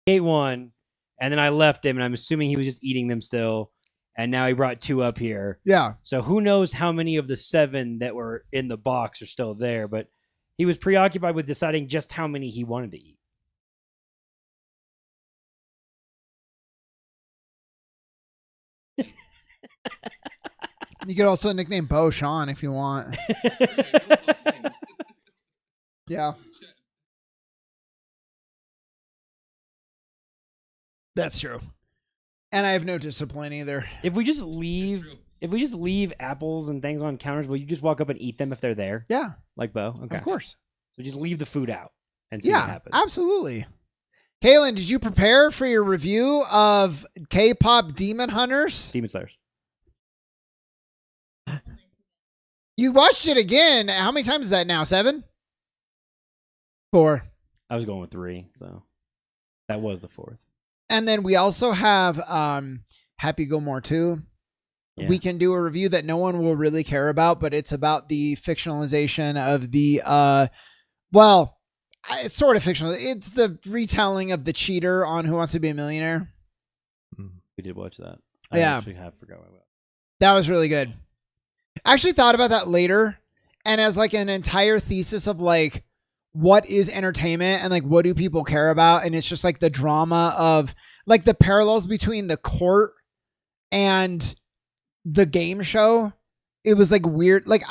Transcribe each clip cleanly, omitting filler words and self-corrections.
ate one, and then I left him, and I'm assuming he was just eating them still, and now he brought 2 up here. Yeah. So who knows how many of the 7 that were in the box are still there, but he was preoccupied with deciding just how many he wanted to eat. You could also nickname Bo Sean if you want. Yeah. That's true. And I have no discipline either. If we just leave apples and things on counters, will you just walk up and eat them if they're there? Yeah. Like Bo? Okay. Of course. So just leave the food out and see what happens. Absolutely. Kaylin, did you prepare for your review of K-pop Demon Hunters? Demon Slayers. You watched it again. How many times is that now? 7? 4. I was going with 3, so that was the 4th. And then we also have Happy Gilmore 2. Yeah. We can do a review that no one will really care about, but it's about the fictionalization of the, it's sort of fictional. It's the retelling of the cheater on Who Wants to Be a Millionaire. We did watch that. I actually have forgot about that. That was really good. I actually thought about that later, and as like an entire thesis of like, what is entertainment and like, what do people care about? And it's just like the drama of like the parallels between the court and the game show. It was like weird. Like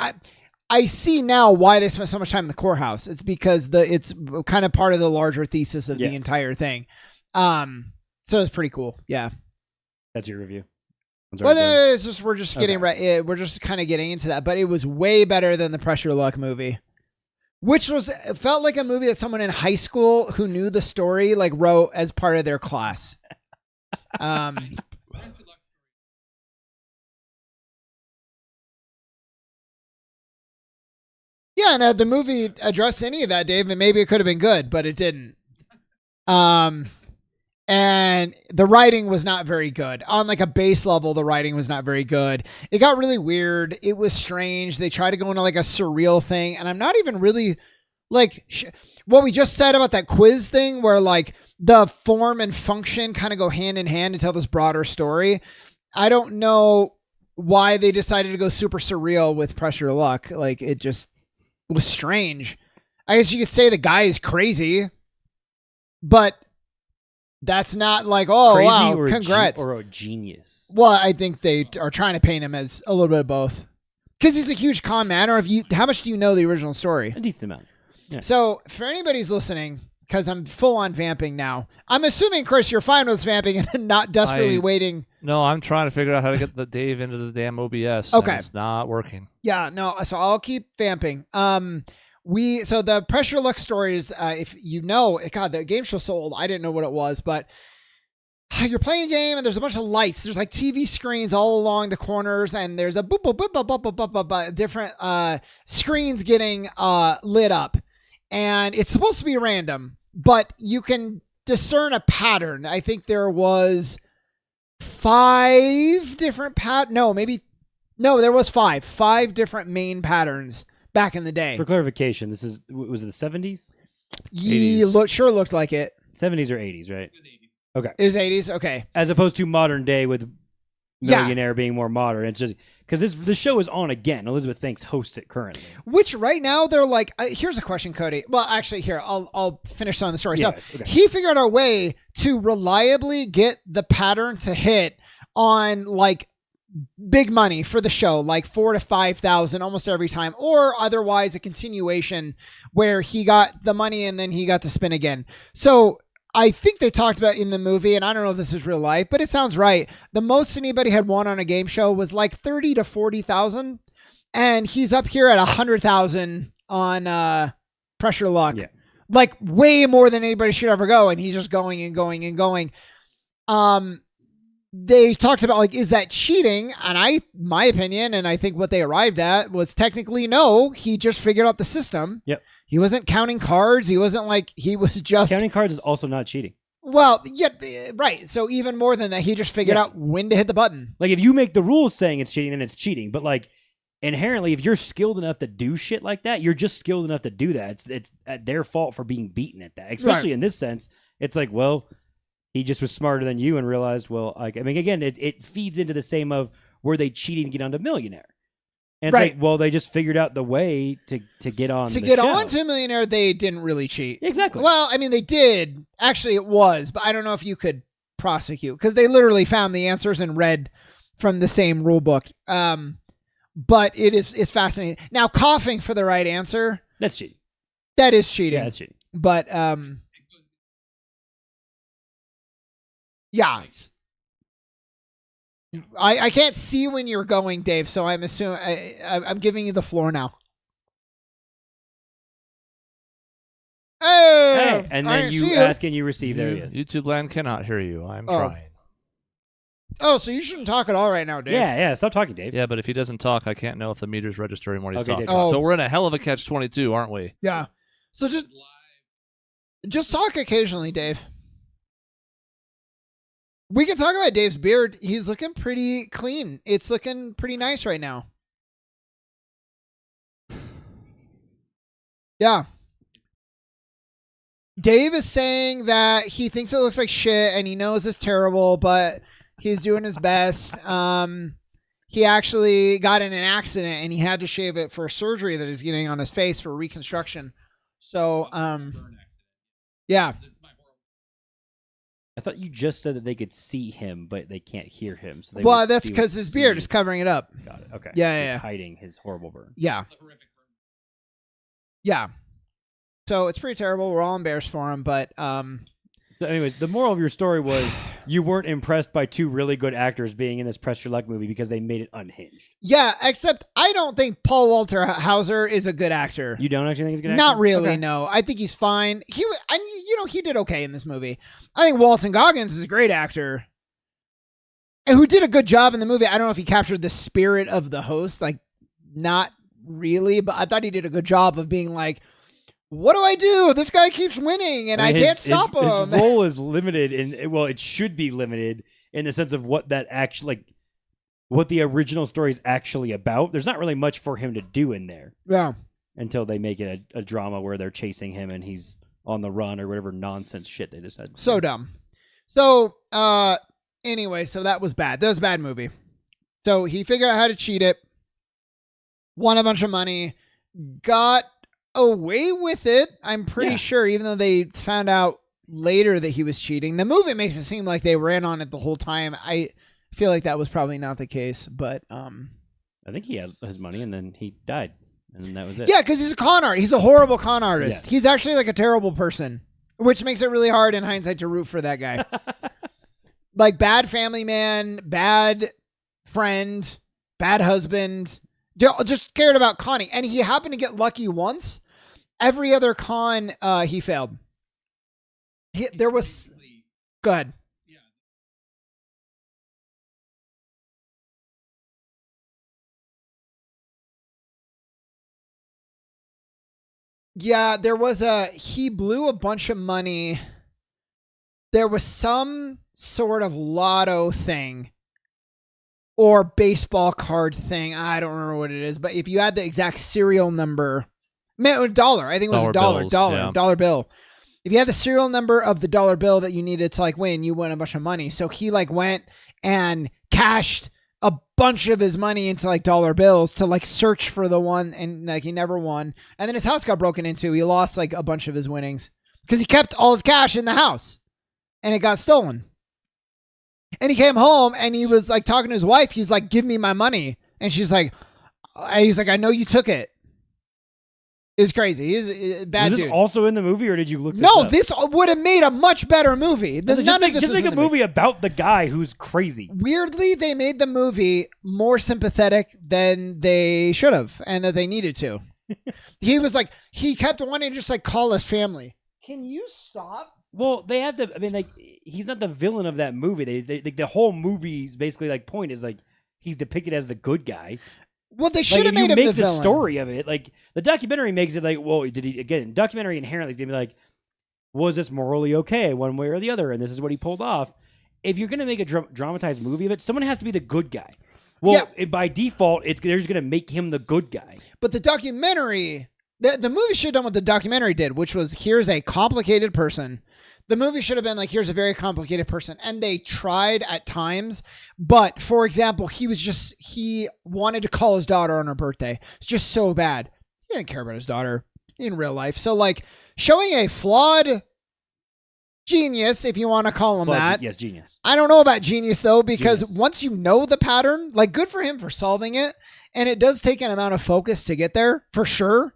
I see now why they spent so much time in the courthouse. It's because it's kind of part of the larger thesis of the entire thing. So it's pretty cool. Yeah. That's your review. Well, it's just, we're just getting right. We're just kind of getting into that, but it was way better than the Pressure Luck movie, which felt like a movie that someone in high school who knew the story like wrote as part of their class. Yeah, and the movie addressed any of that, Dave, and maybe it could have been good, but it didn't. And the writing was not very good. On like a base level, the writing was not very good. It got really weird. It was strange. They tried to go into like a surreal thing, and I'm not even really like what we just said about that quiz thing where like the form and function kind of go hand in hand to tell this broader story. I don't know why they decided to go super surreal with Pressure Luck. Like it just was strange. I guess you could say the guy is crazy, but that's not like, oh, crazy, wow, congrats. Or a genius. Well, I think they are trying to paint him as a little bit of both. Because he's a huge con man. Or how much do you know the original story? A decent amount. Yeah. So for anybody who's listening, because I'm full on vamping now, I'm assuming, Chris, you're fine with vamping and not desperately waiting. No, I'm trying to figure out how to get the Dave into the damn OBS. Okay. And it's not working. Yeah, no, so I'll keep vamping. So the Pressure Luck stories, if you know, God, the game show's so old, I didn't know what it was, but you're playing a game and there's a bunch of lights. There's like TV screens all along the corners, and there's a boop, boop, boop, boop, boop, boop, boop, boop, boop, different screens getting lit up. And it's supposed to be random, but you can discern a pattern. I think there was 5 different there was 5 different main patterns back in the day. For clarification, was it the 70s? Sure looked like it. 70s or 80s, right? Okay. It was 80s? Okay. As opposed to modern day with Millionaire being more modern. It's just because the show is on again. Elizabeth Banks hosts it currently. Which right now they're like, here's a question, Cody. Well, actually, here, I'll finish on the story. Yes, so okay. He figured out a way to reliably get the pattern to hit on like big money for the show, like 4,000 to 5,000 almost every time, or otherwise a continuation where he got the money and then he got to spin again. So I think they talked about in the movie, and I don't know if this is real life, but it sounds right. The most anybody had won on a game show was like 30 to 40,000, and he's up here at 100,000 on Pressure Luck. Yeah. Like way more than anybody should ever go, and he's just going and going and going. They talked about like, is that cheating? And my opinion, and I think what they arrived at was technically no. He just figured out the system. Yep. He wasn't counting cards. He wasn't like, he was just counting cards is also not cheating. Well, yeah, right. So even more than that, he just figured out when to hit the button. Like if you make the rules saying it's cheating, then it's cheating. But like inherently, if you're skilled enough to do shit like that, you're just skilled enough to do that. It's at their fault for being beaten at that. Especially in this sense, it's like, well, he just was smarter than you and realized, well, like, I mean, again, it feeds into the same of were they cheating to get onto Millionaire? And it's like, well, they just figured out the way to get on to the get show. on to Millionaire. They didn't really cheat. Exactly. Well, I mean, they did. Actually, it was, but I don't know if you could prosecute because they literally found the answers and read from the same rule book. But it's fascinating. Now, coughing for the right answer. That's cheating. That is cheating. Yeah, that's cheating. But yeah. I can't see when you're going, Dave, so I'm assuming I'm giving you the floor now. Hey, and then you ask and you receive. There he is. YouTube land cannot hear you. I'm trying. Oh, so you shouldn't talk at all right now, Dave. Yeah. Stop talking, Dave. Yeah, but if he doesn't talk, I can't know if the meter's registering what he's Okay, talking. Dave. Oh. So we're in a hell of a catch-22, aren't we? Yeah. So just talk occasionally, Dave. We can talk about Dave's beard. He's looking pretty clean. It's looking pretty nice right now. Yeah. Dave is saying that he thinks it looks like shit and he knows it's terrible, but he's doing his best. He actually got in an accident and he had to shave it for surgery that he's getting on his face for reconstruction. So, yeah. I thought you just said that they could see him, but they can't hear him. So Well, that's because his beard is covering it up. Got it. Okay. Yeah. It's hiding his horrible burn. Yeah. Yeah. So it's pretty terrible. We're all embarrassed for him, but So anyways, the moral of your story was you weren't impressed by two really good actors being in this Press Your Luck movie because they made it unhinged. yeah, except I don't think Paul Walter Hauser is a good actor. You don't actually think he's a good actor? Not really, Okay. no. I think he's fine. He did okay in this movie. I think Walton Goggins is a great actor. And who did a good job in the movie. I don't know if he captured the spirit of the host, like not really, but I thought he did a good job of being like, what do I do? This guy keeps winning, and I can't stop him. His role is limited, it should be limited in the sense of what that actually, what the original story is actually about. There's not really much for him to do in there. Yeah. Until they make it a drama where they're chasing him and he's on the run or whatever nonsense shit they just had. So dumb. So, anyway, so that was bad. That was a bad movie. So he figured out how to cheat it, won a bunch of money, got away with it, I'm pretty sure, even though they found out later that he was cheating. The movie makes it seem like they ran on it the whole time. I feel like that was probably not the case, but I think he had his money and then he died, and then that was it. yeah, because he's a con artist. He's a horrible con artist. Yeah. He's actually like a terrible person, which makes it really hard in hindsight to root for that guy. Like bad family man, bad friend, bad husband, just cared about conning, and he happened to get lucky once. Every other con, he failed. There was... Go ahead. Yeah, there was he blew a bunch of money. There was some sort of lotto thing or baseball card thing. I don't remember what it is, but if you had the exact serial number... $1. I think it was $1 bill. If you had the serial number of the dollar bill that you needed to like win, you win a bunch of money. So he like went and cashed a bunch of his money into like dollar bills to like search for the one, and like he never won. And then his house got broken into. He lost like a bunch of his winnings because he kept all his cash in the house and it got stolen. And he came home and he was like talking to his wife. He's like, "Give me my money." And he's like, "I know you took it." It's crazy. He's a bad dude. Was this also in the movie, or did you look this No, up? this would have made a much better movie. Just make a movie about the guy who's crazy. Weirdly, they made the movie more sympathetic than they should have, and that they needed to. He was like, he kept wanting to just like call his family. Can you stop? Well, they have to. I mean, like, he's not the villain of that movie. The whole movie's basically like point is like he's depicted as the good guy. Well, they should have made him the villain. The story of it, like the documentary makes it like, well, did he again? Documentary inherently is gonna be like, was this morally okay, one way or the other, and this is what he pulled off. If you're gonna make a dramatized movie of it, someone has to be the good guy. Well, by default, they're just gonna make him the good guy. But the documentary, the movie should have done what the documentary did, which was here's a complicated person The movie should have been like, here's a very complicated person. And they tried at times. But for example, he wanted to call his daughter on her birthday. It's just so bad. He didn't care about his daughter in real life. So like showing a flawed genius, if you want to call him that. Yes, genius. I don't know about genius though, because Genius. once you know the pattern, like good for him for solving it. And it does take an amount of focus to get there for sure.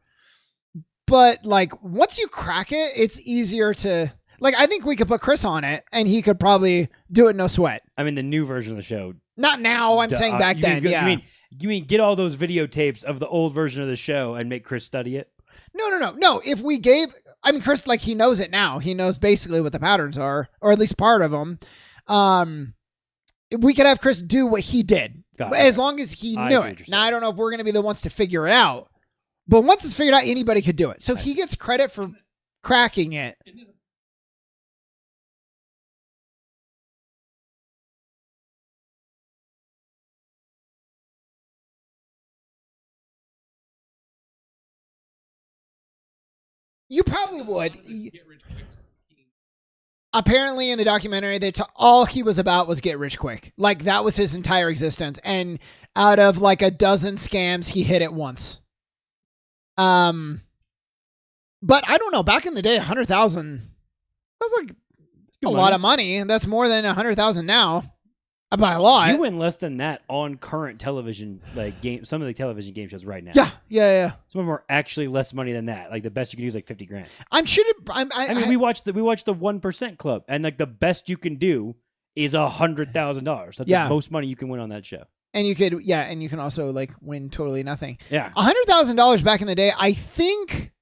But like once you crack it, it's easier to like, I think we could put Chris on it and he could probably do it no sweat. I mean, the new version of the show. Not now. I'm saying back then. Yeah. You mean get all those videotapes of the old version of the show and make Chris study it? No. If we gave, I mean, Chris, like he knows it now. He knows basically what the patterns are, or at least part of them. We could have Chris do what he did as long as he knew it. Now, I don't know if we're going to be the ones to figure it out, but once it's figured out, anybody could do it. So he gets credit for cracking it. You probably would. Apparently in the documentary, all he was about was get rich quick. Like that was his entire existence. And out of like a dozen scams, he hit it once. But I don't know. Back in the day, 100,000, that's like a lot of money. And that's more than 100,000 now. By a lot. You win less than that on current television, like some of the television game shows right now. Yeah. Some of them are actually less money than that. Like the best you can do is like $50,000. I'm sure. We watched the 1% Club, and like the best you can do is $100,000. That's the most money you can win on that show. And you could, and you can also like win totally nothing. Yeah, $100,000 back in the day, I think,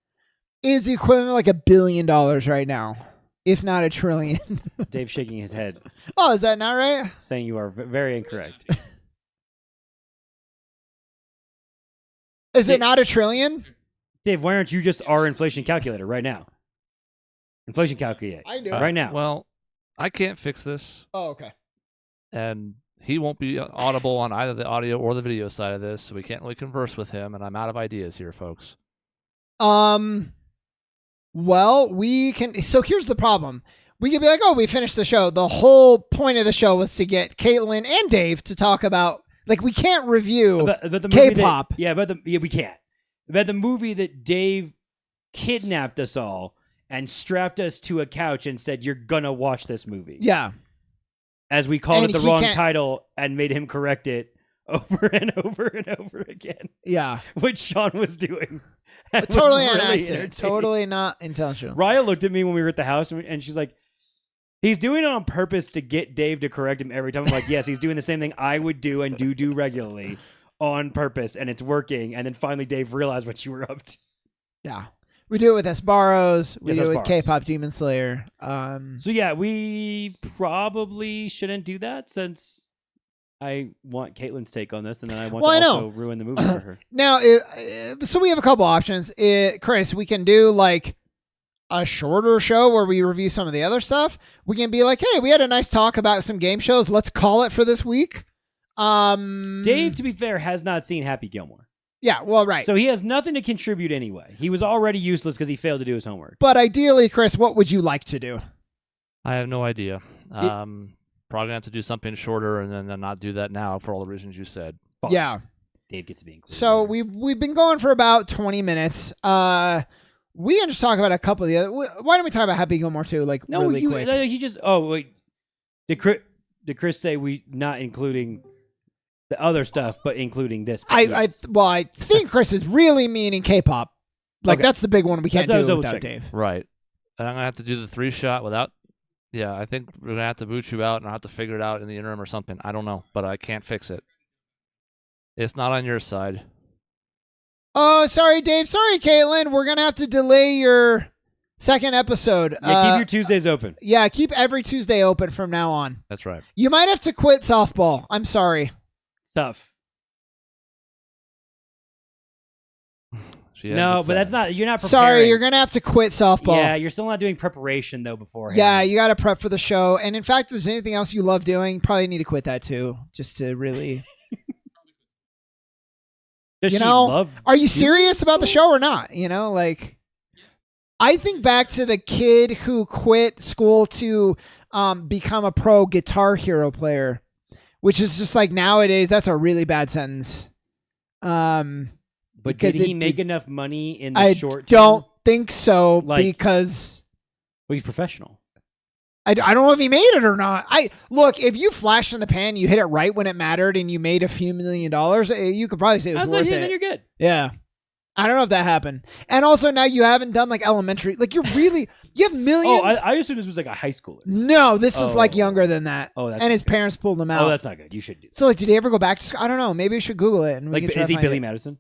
is the equivalent of like $1 billion right now, if not $1 trillion. Dave's shaking his head. Oh, is that not right? Saying you are very incorrect. Is it not $1 trillion? Dave, why aren't you just our inflation calculator right now? Inflation calculator. I do. Right now. Well, I can't fix this. Oh, okay. And he won't be audible on either the audio or the video side of this, so we can't really converse with him, and I'm out of ideas here, folks. Well, we can. So here's the problem. We could be like, oh, we finished the show. The whole point of the show was to get Caitlin and Dave to talk about, like, we can't review the K-pop. We can't. About the movie that Dave kidnapped us all and strapped us to a couch and said, you're going to watch this movie. Yeah. As we called it the wrong title and made him correct it over and over and over again. Yeah. Which Sean was doing. Totally an accident. Totally not intentional. Raya looked at me when we were at the house and she's like, he's doing it on purpose to get Dave to correct him every time. I'm like, yes, he's doing the same thing I would do and do regularly on purpose, and it's working. And then finally Dave realized what you were up to. Yeah. We do it with Esbarros. We do it with Esbarros. K-pop Demon Slayer. So yeah, we probably shouldn't do that since I want Caitlin's take on this, and then I want to also ruin the movie for her. Now, so we have a couple options. Chris, we can do like a shorter show where we review some of the other stuff. We can be like, hey, we had a nice talk about some game shows. Let's call it for this week. Dave, to be fair, has not seen Happy Gilmore. Yeah, well, right. So he has nothing to contribute anyway. He was already useless because he failed to do his homework. But ideally, Chris, what would you like to do? I have no idea. Probably gonna have to do something shorter and then not do that now for all the reasons you said. Fine. Yeah. Dave gets to be included. So we've been going for about 20 minutes. We can just talk about a couple of the other. Why don't we talk about Happy Gilmore too? Like really quick. He just. Oh wait, did Chris say we not including the other stuff, but including this? I think Chris is really meaning K-pop. Like that's the big one we can't do without Dave. Right. And I'm gonna have to do the 3-shot without. Yeah, I think we're gonna have to boot you out, and I'll have to figure it out in the interim or something. I don't know, but I can't fix it. It's not on your side. Oh, sorry, Dave. Sorry, Caitlin. We're gonna have to delay your second episode. Yeah, keep your Tuesdays open. Yeah, keep every Tuesday open from now on. That's right. You might have to quit softball. I'm sorry. It's tough. But that's not. You're not preparing. Sorry, you're gonna have to quit softball. Yeah, you're still not doing preparation though beforehand. Yeah, you got to prep for the show. And in fact, if there's anything else you love doing, probably need to quit that too, just to really. Does she love? Are you serious about the show or not? You know, like. I think back to the kid who quit school to become a pro Guitar Hero player, which is just like nowadays that's a really bad sentence. But did he make enough money in the I short term? don't think so because he's professional. I don't know if he made it or not. Look, if you flashed in the pan, you hit it right when it mattered, and you made a few $1 million, you could probably say it was worth it. Then you're good. Yeah. I don't know if that happened. And also now you haven't done like elementary. Like you have millions. Oh, I assumed this was like a high schooler. No, this was like younger than that. Oh, that's and his good. parents pulled him out. Oh, that's not good. You should do that. So like, did he ever go back to school? I don't know. Maybe we should Google it. And we can try is to he find Billy it. Madison?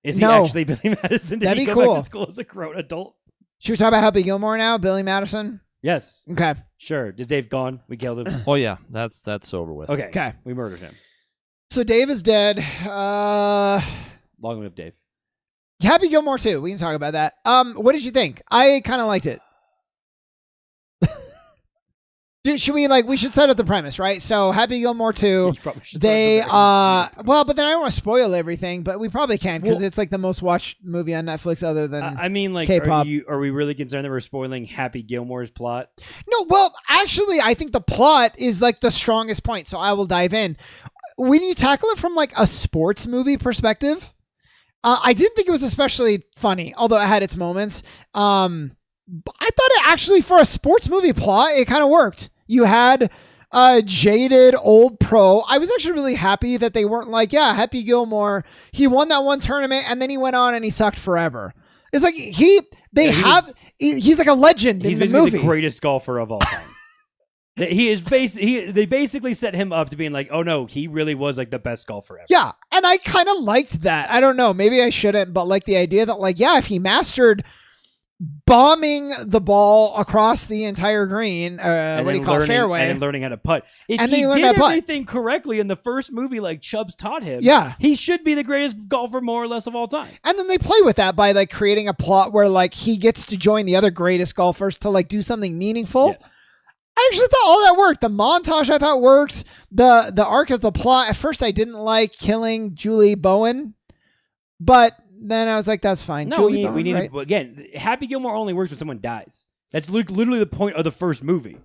Is he No. actually Billy Madison? Did That'd he be go cool. back to school as a grown adult? Should we talk about Happy Gilmore now? Billy Madison? Yes. Okay. Sure. Is Dave gone? We killed him. Oh yeah, that's over with. Okay. Okay. We murdered him. So Dave is dead. Long live Dave. Happy Gilmore 2. We can talk about that. What did you think? I kind of liked it. We should set up the premise, right? So Happy Gilmore 2, You probably should they, start the very but then I don't want to spoil everything, but we probably can because it's like the most watched movie on Netflix other than I mean, like, K-pop. are we really concerned that we're spoiling Happy Gilmore's plot? No, well, actually, I think the plot is like the strongest point, so I will dive in. When you tackle it from like a sports movie perspective, I didn't think it was especially funny, although it had its moments. But I thought it actually, for a sports movie plot, it kind of worked. You had a jaded old pro. I was actually really happy that they weren't like, yeah, Happy Gilmore, he won that one tournament and then he went on and he sucked forever. It's like he's like a legend He's in the basically movie. the greatest golfer of all time. They basically set him up to being like, oh no, he really was like the best golfer ever. Yeah, and I kind of liked that. I don't know, maybe I shouldn't, but like the idea that like, yeah, if he mastered bombing the ball across the entire green, fairway, and then learning how to putt. If And he then he learned did how to putt. everything correctly in the first movie, like Chubbs taught him, Yeah. he should be the greatest golfer more or less of all time. And then they play with that by like creating a plot where like he gets to join the other greatest golfers to like do something meaningful. Yes. I actually thought all that worked. The montage I thought worked. The arc of the plot. At first I didn't like killing Julie Bowen, but then I was like, that's fine. No, Julie we need Bowen, right? to, again, Happy Gilmore only works when someone dies. That's literally the point of the first movie.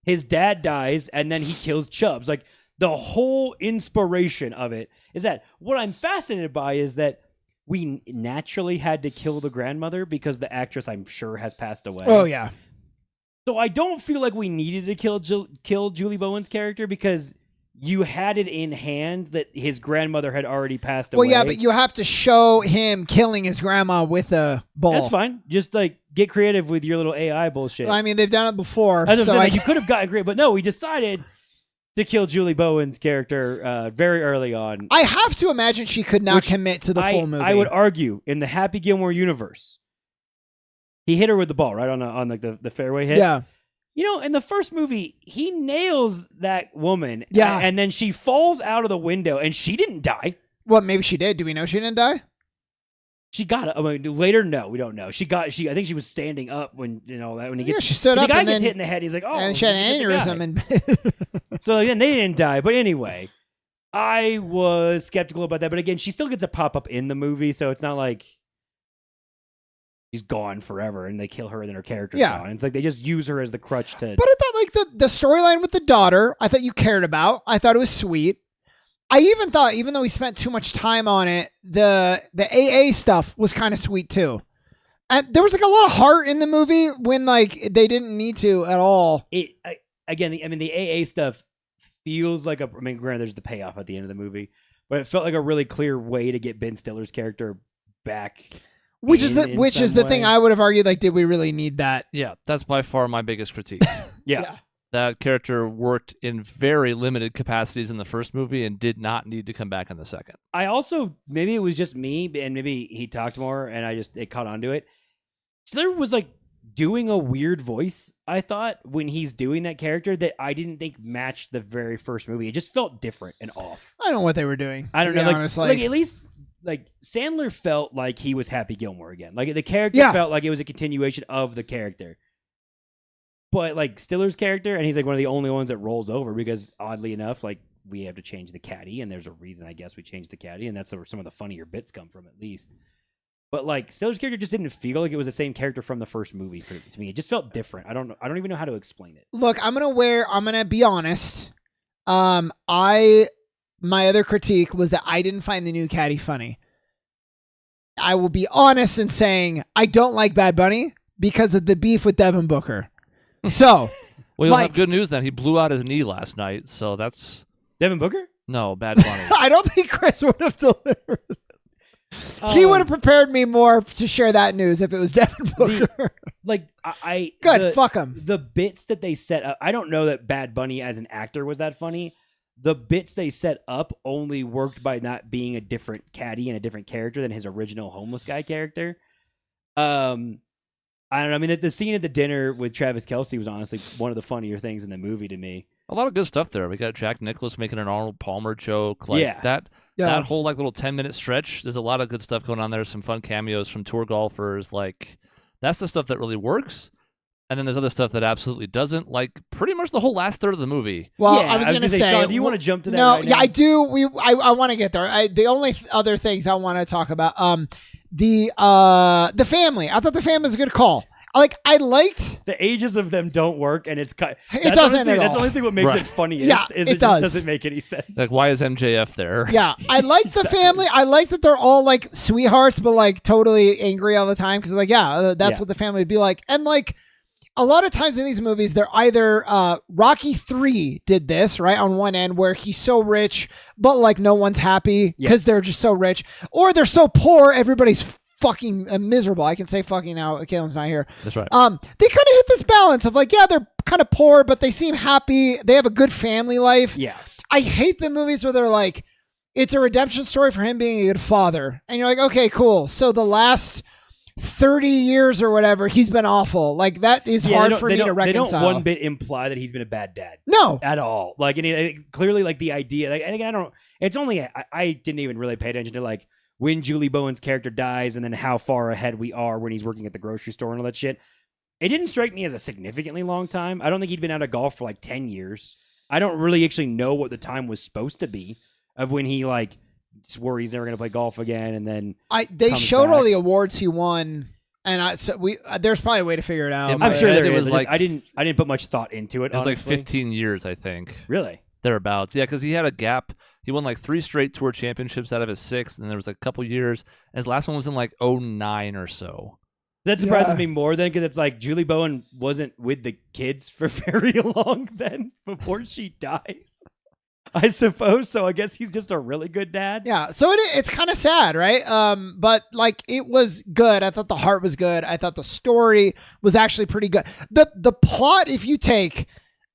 His dad dies, and then he kills Chubbs. Like, the whole inspiration of it is that what I'm fascinated by is that we naturally had to kill the grandmother because the actress, I'm sure, has passed away. Oh yeah. So I don't feel like we needed to kill Julie Bowen's character because you had it in hand that his grandmother had already passed away. Well, yeah, but you have to show him killing his grandma with a ball. That's fine. Just like get creative with your little AI bullshit. Well, I mean, they've done it before. As I'm so saying, like, you could have gotten great, but no, we decided to kill Julie Bowen's character very early on. I have to imagine she could not commit to the full movie. I would argue in the Happy Gilmore universe, he hit her with the ball right on like the fairway hit. Yeah. You know, in the first movie, he nails that woman. Yeah. And then she falls out of the window, and she didn't die. Well, maybe she did. Do we know she didn't die? She got it. I mean, later, no, we don't know. I think she was standing up when when he gets. Yeah, she stood when up the guy and gets then, hit in the head. He's like, oh, and she had an you just hit aneurysm. the guy. And So again, they didn't die. But anyway, I was skeptical about that. But again, she still gets to pop up in the movie, so it's not like she's gone forever and they kill her and then her character's gone. It's like they just use her as the crutch to. But I thought like the storyline with the daughter, I thought you cared about. I thought it was sweet. I even thought, even though we spent too much time on it, the AA stuff was kind of sweet too. And there was like a lot of heart in the movie when like they didn't need to at all. The AA stuff feels like granted, there's the payoff at the end of the movie, but it felt like a really clear way to get Ben Stiller's character back. Which is the thing I would have argued, like, did we really need that? Yeah, that's by far my biggest critique. Yeah. That character worked in very limited capacities in the first movie and did not need to come back in the second. I also, maybe it was just me, and maybe he talked more, and it caught on to it. Stiller was like doing a weird voice, I thought, when he's doing that character that I didn't think matched the very first movie. It just felt different and off. I don't know what they were doing. I don't know. Honest, like at least like Sandler felt like he was Happy Gilmore again. Like the character felt like it was a continuation of the character. But like Stiller's character, and he's like one of the only ones that rolls over because oddly enough, like we have to change the caddy, and there's a reason I guess we changed the caddy, and that's where some of the funnier bits come from at least. But like Stiller's character just didn't feel like it was the same character from the first movie to me. It just felt different. I don't know. I don't even know how to explain it. Look, I'm gonna be honest. My other critique was that I didn't find the new Caddy funny. I will be honest in saying I don't like Bad Bunny because of the beef with Devin Booker. So, well, you'll have good news then. He blew out his knee last night, so that's Devin Booker? No, Bad Bunny. I don't think Chris would have delivered. He would have prepared me more to share that news if it was Devin Booker. Good. Fuck him. The bits that they set up, I don't know that Bad Bunny as an actor was that funny. The bits they set up only worked by not being a different caddy and a different character than his original homeless guy character. I don't know. I mean, the scene at the dinner with Travis Kelce was honestly one of the funnier things in the movie to me. A lot of good stuff there. We got Jack Nicklaus making an Arnold Palmer joke. That whole little 10-minute stretch. There's a lot of good stuff going on there. Some fun cameos from tour golfers. That's the stuff that really works. And then there's other stuff that absolutely doesn't. Like pretty much the whole last third of the movie. Well, I was going to say, Sean, do you want to jump to that? No, right now? I do. I want to get there. The only other things I want to talk about, the family. I thought the family was a good call. I liked the ages of them don't work, and it doesn't. That's honestly what makes it funniest. Yeah, is it just doesn't make any sense. Like, why is MJF there? Yeah, I like the family. I like that they're all like sweethearts, but like totally angry all the time because that's what the family would be like. And like a lot of times in these movies, they're either Rocky 3 did this right on one end where he's so rich, but like no one's happy because they're just so rich, or they're so poor, everybody's fucking miserable. I can say fucking now. Kalen's not here. That's right. They kind of hit this balance of like, yeah, they're kind of poor, but they seem happy. They have a good family life. Yeah. I hate the movies where they're like, it's a redemption story for him being a good father. And you're like, okay, cool. So the last 30 years or whatever, he's been awful. Like that is hard for me to reconcile. They don't one bit imply that he's been a bad dad. No. At all. Like, and clearly like the idea, and again, I didn't even really pay attention to like, when Julie Bowen's character dies and then how far ahead we are when he's working at the grocery store and all that shit. It didn't strike me as a significantly long time. I don't think he'd been out of golf for like 10 years. I don't really actually know what the time was supposed to be of when he like swore he's never going to play golf again. And then they showed all the awards he won. And there's probably a way to figure it out. I'm sure there is. I didn't put much thought into it. It was honestly. like 15 years, I think. Really? Thereabouts. Yeah, because he had a gap. He won like 3 straight tour championships out of his 6, and then there was like a couple years. And his last one was in like 2009 or so. That surprises me more then because it's like Julie Bowen wasn't with the kids for very long then before she dies. I suppose. So I guess he's just a really good dad. Yeah. So it's kind of sad, right? But like it was good. I thought the heart was good. I thought the story was actually pretty good. The plot, if you take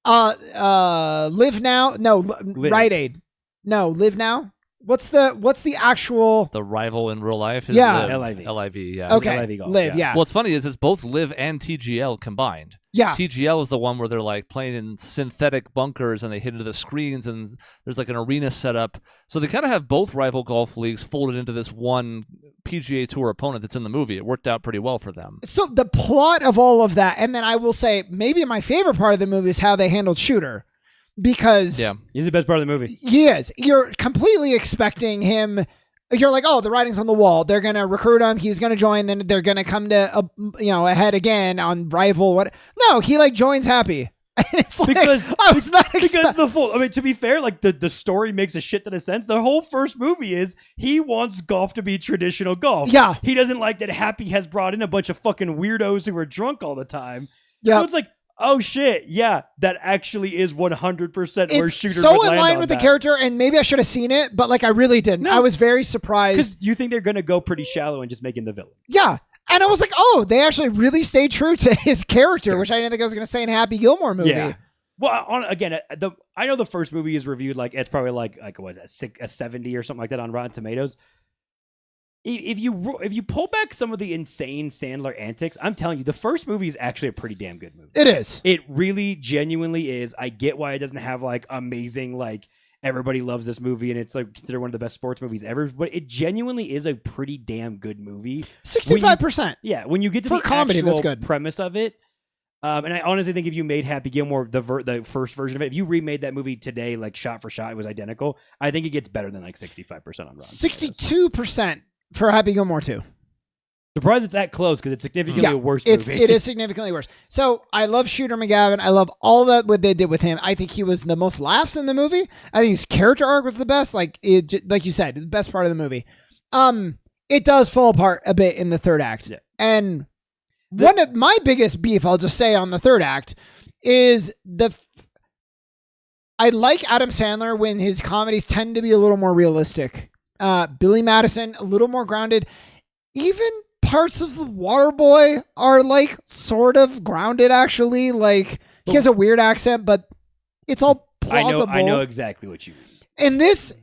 Live Now, Rite Aid. No, Live Now. What's the actual rival in real life? Is LIV, yeah. Okay. LIV golf, Live, yeah. What's funny is it's both Live and TGL combined. Yeah. TGL is the one where they're like playing in synthetic bunkers and they hit into the screens and there's like an arena set up. So they kind of have both rival golf leagues folded into this one PGA Tour opponent that's in the movie. It worked out pretty well for them. So the plot of all of that, and then I will say maybe my favorite part of the movie is how they handled Shooter. Because he's the best part of the movie. He is. You're completely expecting him. You're like, oh, the writing's on the wall. They're gonna recruit him. He's gonna join. Then they're gonna come to ahead again on rival. What? No, he like joins happy. And it's like, I was not because the full. I mean, to be fair, like the story makes a shit ton of sense. The whole first movie is he wants golf to be traditional golf. Yeah, he doesn't like that Happy has brought in a bunch of fucking weirdos who are drunk all the time. Yeah, so it's like, oh shit, yeah, that actually is 100% where Shooter so would land in line with the character, and maybe I should have seen it, but like I really didn't. I was very surprised. Because you think they're going to go pretty shallow and just make him the villain. Yeah. And I was like, oh, they actually really stayed true to his character, which I didn't think I was going to say in a Happy Gilmore movie. Yeah. Well, I know the first movie is reviewed like, it's probably like what is that, a 70 or something like that on Rotten Tomatoes. If you pull back some of the insane Sandler antics, I'm telling you, the first movie is actually a pretty damn good movie. It is. It really genuinely is. I get why it doesn't have like amazing, like everybody loves this movie and it's like considered one of the best sports movies ever, but it genuinely is a pretty damn good movie. 65%. When you get to the comedy, actual that's good. premise of it. And I honestly think if you made Happy Gilmore the first version of it, if you remade that movie today, like shot for shot, it was identical. I think it gets better than like 65% on Rotten. 62%. For Happy Gilmore 2. Surprised it's that close because it's significantly a worse movie. It is significantly worse. So I love Shooter McGavin. I love all that what they did with him. I think he was the most laughs in the movie. I think his character arc was the best. Like you said, the best part of the movie. It does fall apart a bit in the third act. Yeah. And one of my biggest beef, I'll just say on the third act, is I like Adam Sandler when his comedies tend to be a little more realistic. Billy Madison, a little more grounded. Even parts of the Waterboy are like sort of grounded, actually. Like he has a weird accent, but it's all plausible. I know exactly what you mean. In this,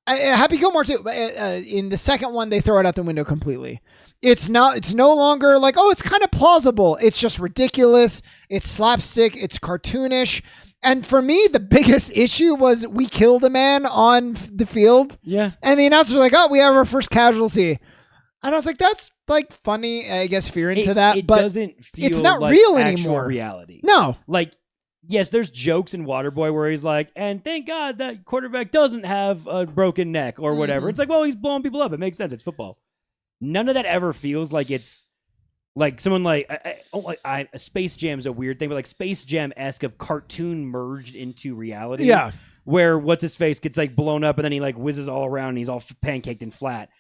Happy Gilmore too. In the second one, they throw it out the window completely. It's no longer like, oh, it's kind of plausible. It's just ridiculous. It's slapstick. It's cartoonish. And for me, the biggest issue was we killed a man on the field. Yeah. And the announcers were like, oh, we have our first casualty. And I was like, that's like funny, I guess, if you're into that. It but doesn't feel it's not like real actual anymore. reality. No. Like, yes, there's jokes in Waterboy where he's like, and thank God that quarterback doesn't have a broken neck or whatever. It's like, well, he's blowing people up. It makes sense. It's football. None of that ever feels like it's like someone like Space Jam's a weird thing, but like Space Jam-esque of cartoon merged into reality. Yeah. Where what's his face gets like blown up and then he like whizzes all around and he's all pancaked and flat.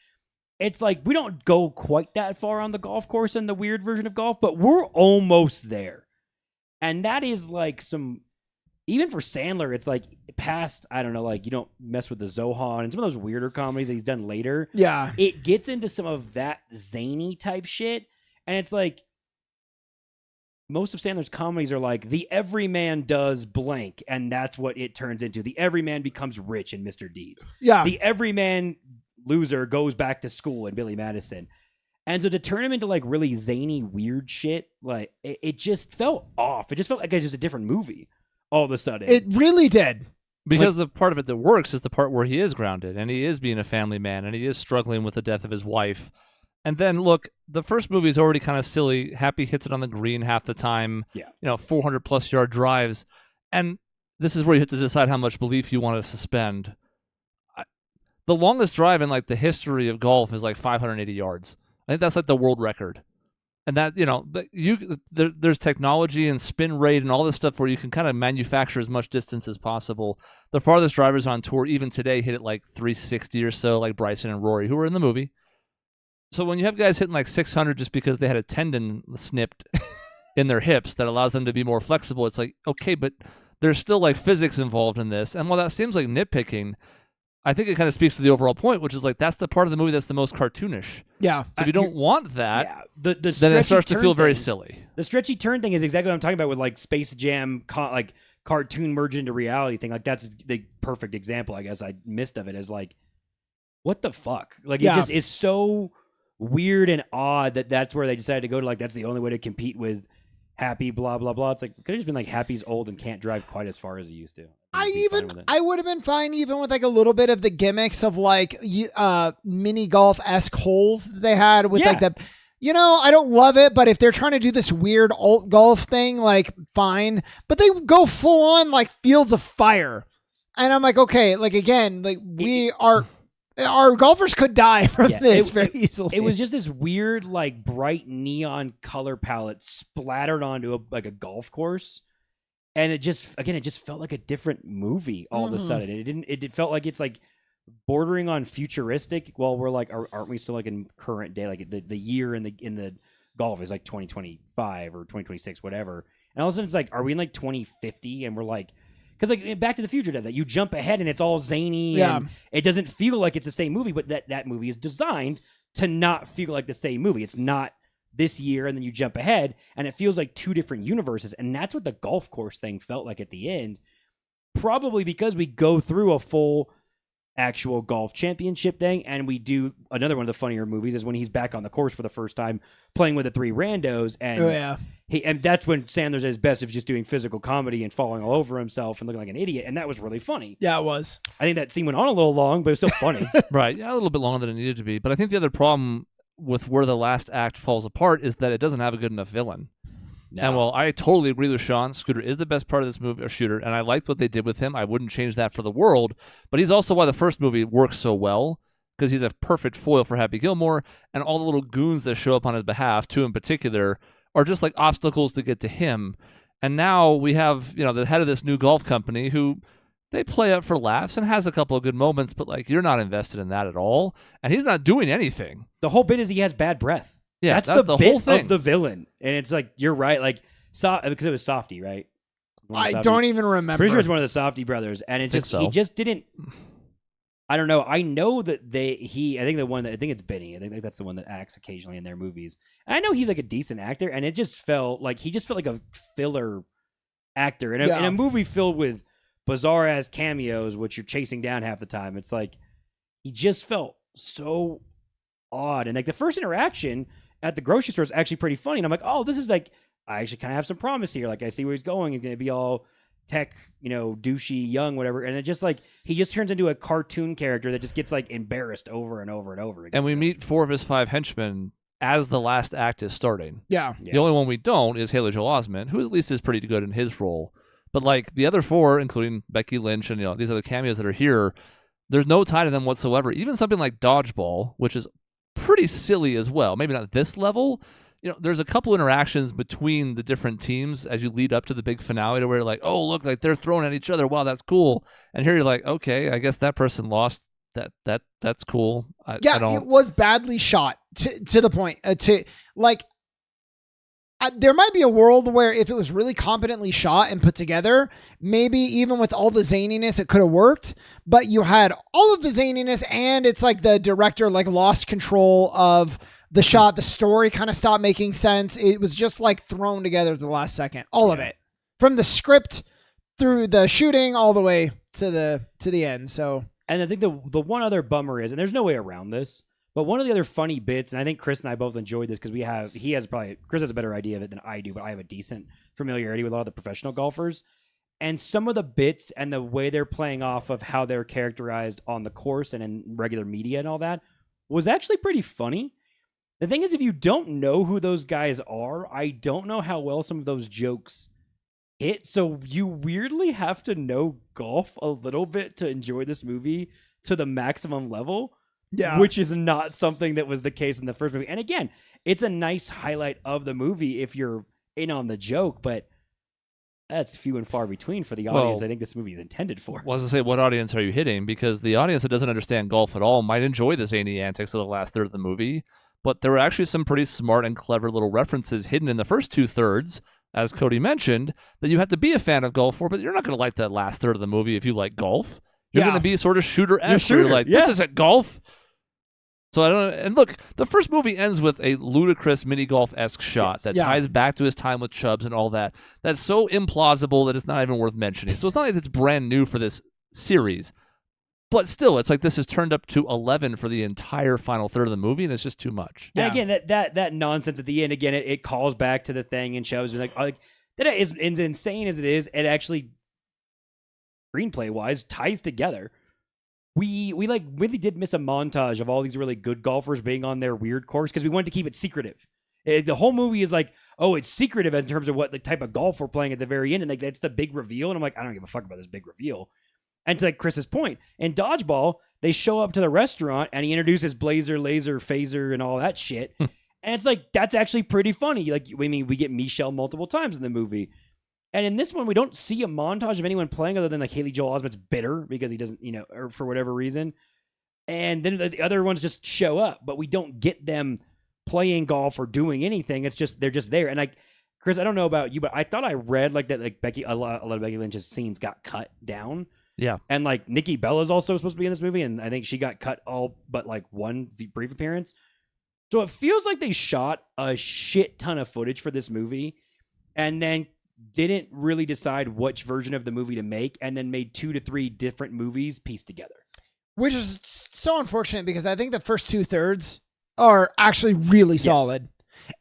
It's like we don't go quite that far on the golf course in the weird version of golf, but we're almost there. And that is like even for Sandler, it's like past, I don't know, like you don't mess with the Zohan and some of those weirder comedies that he's done later. Yeah. It gets into some of that zany type shit. And it's like most of Sandler's comedies are like the everyman does blank, and that's what it turns into. The everyman becomes rich in Mr. Deeds. Yeah. The everyman loser goes back to school in Billy Madison. And so to turn him into like really zany, weird shit, like it just felt off. It just felt like it was just a different movie all of a sudden. It really did. Because the part of it that works is the part where he is grounded and he is being a family man and he is struggling with the death of his wife. And then, look, the first movie is already kind of silly. Happy hits it on the green half the time. Yeah. 400-plus yard drives. And this is where you have to decide how much belief you want to suspend. The longest drive in, like, the history of golf is, like, 580 yards. I think that's, like, the world record. And that, there's technology and spin rate and all this stuff where you can kind of manufacture as much distance as possible. The farthest drivers on tour, even today, hit it, like, 360 or so, like Bryson and Rory, who were in the movie. So when you have guys hitting like 600 just because they had a tendon snipped in their hips that allows them to be more flexible, it's like, okay, but there's still like physics involved in this. And while that seems like nitpicking, I think it kind of speaks to the overall point, which is like that's the part of the movie that's the most cartoonish. Yeah. So if you don't want that, the then it starts to feel very silly. The stretchy turn thing is exactly what I'm talking about with like Space Jam, like cartoon merge into reality thing. Like that's the perfect example, I guess I missed of it as like, what the fuck? Like it just is so weird and odd that that's where they decided to go to, like that's the only way to compete with Happy, blah blah blah. It's like it could have just been like Happy's old and can't drive quite as far as he used to. I would have been fine even with like a little bit of the gimmicks of like mini golf-esque holes that they had with like the I don't love it, but if they're trying to do this weird alt golf thing, like fine. But they go full on like Fields of Fire. And I'm like, okay, like again, like our golfers could die from this very easily. It was just this weird, like bright neon color palette splattered onto a golf course, and it just felt like a different movie all of a sudden. It felt like it's like bordering on futuristic. Well, we're like, aren't we still like in current day? Like the year in the golf is like 2025 or 2026, whatever. And all of a sudden it's like, are we in like 2050? And we're like. Because like Back to the Future does that. You jump ahead and it's all zany and it doesn't feel like it's the same movie, but that movie is designed to not feel like the same movie. It's not this year and then you jump ahead and it feels like two different universes. And that's what the golf course thing felt like at the end. Probably because we go through a full actual golf championship thing, and we do another one of the funnier movies is when he's back on the course for the first time playing with the three randos, and and that's when Sandler's at his best of just doing physical comedy and falling all over himself and looking like an idiot, and that was really funny. Yeah, it was. I think that scene went on a little long, but it was still funny. Right, a little bit longer than it needed to be. But I think the other problem with where the last act falls apart is that it doesn't have a good enough villain. No. And while I totally agree with Sean, Scooter is the best part of this movie, or Shooter, and I liked what they did with him. I wouldn't change that for the world, but he's also why the first movie works so well, because he's a perfect foil for Happy Gilmore, and all the little goons that show up on his behalf, two in particular, are just like obstacles to get to him. And now we have, the head of this new golf company who they play up for laughs and has a couple of good moments, but like you're not invested in that at all, and he's not doing anything. The whole bit is he has bad breath. Yeah, that's the bit whole thing of the villain, and it's like you're right, like because it was Softy, right? I don't even remember. Pretty sure it's one of the Softy brothers, and he just didn't. I don't know. I know that I think it's Benny. I think that's the one that acts occasionally in their movies. And I know he's like a decent actor, and it just felt like like a filler actor in a movie filled with bizarre ass cameos, which you're chasing down half the time. It's like he just felt so odd, and like the first interaction at the grocery store is actually pretty funny. And I'm like, oh, this is like I actually kind of have some promise here. Like I see where he's going. He's gonna be all tech, douchey, young, whatever. And it just like he just turns into a cartoon character that just gets like embarrassed over and over and over again. And we meet 4 of his 5 henchmen as the last act is starting. Yeah. The only one we don't is Haley Joel Osment, who at least is pretty good in his role. But like the other 4, including Becky Lynch and these other cameos that are here, there's no tie to them whatsoever. Even something like Dodgeball, which is pretty silly as well. Maybe not at this level. There's a couple interactions between the different teams as you lead up to the big finale to where you're like, oh, look, like they're throwing at each other. Wow, that's cool. And here you're like, okay, I guess that person lost. That's cool. It was badly shot to the point there might be a world where if it was really competently shot and put together, maybe even with all the zaniness, it could have worked. But you had all of the zaniness, and it's like the director like lost control of the shot. The story kind of stopped making sense. It was just like thrown together at the last second. All of it, from the script through the shooting all the way to the end. So, and I think the one other bummer is, and there's no way around this, but one of the other funny bits, and I think Chris and I both enjoyed this because Chris has a better idea of it than I do, but I have a decent familiarity with a lot of the professional golfers. And some of the bits and the way they're playing off of how they're characterized on the course and in regular media and all that was actually pretty funny. The thing is, if you don't know who those guys are, I don't know how well some of those jokes hit. So you weirdly have to know golf a little bit to enjoy this movie to the maximum level. Yeah. Which is not something that was the case in the first movie. And again, it's a nice highlight of the movie if you're in on the joke, but that's few and far between for the audience I think this movie is intended for. Well, I was going to say, what audience are you hitting? Because the audience that doesn't understand golf at all might enjoy the zany antics of the last third of the movie, but there were actually some pretty smart and clever little references hidden in the first 2/3, as Cody mentioned, that you have to be a fan of golf for, but you're not going to like that last third of the movie if you like golf. You're going to be sort of shooter-esque. You're like, this isn't golf. So I don't. And look, the first movie ends with a ludicrous mini golf-esque shot that ties back to his time with Chubbs and all that. That's so implausible that it's not even worth mentioning. So it's not like it's brand new for this series, but still, it's like this is turned up to 11 for the entire final third of the movie, and it's just too much. Yeah. And again, that nonsense at the end. Again, it calls back to the thing and Chubbs like that is as insane as it is. It actually, screenplay-wise, ties together. We like really did miss a montage of all these really good golfers being on their weird course because we wanted to keep it secretive. The whole movie is like, oh, it's secretive in terms of what the type of golf we're playing at the very end, and like that's the big reveal. And I'm like, I don't give a fuck about this big reveal. And to like Chris's point, in Dodgeball, they show up to the restaurant and he introduces Blazer, Laser, Phaser, and all that shit. And it's like that's actually pretty funny. Like we get Michelle multiple times in the movie. And in this one, we don't see a montage of anyone playing other than like Haley Joel Osment's bitter because he doesn't, or for whatever reason. And then the other ones just show up, but we don't get them playing golf or doing anything. It's just, they're just there. And like, Chris, I don't know about you, but I thought I read like that, like a lot of Becky Lynch's scenes got cut down. Yeah. And like Nikki Bella's also supposed to be in this movie. And I think she got cut all but like one brief appearance. So it feels like they shot a shit ton of footage for this movie and then didn't really decide which version of the movie to make and then made 2 to 3 different movies pieced together. Which is so unfortunate because I think the first 2/3 are actually really solid.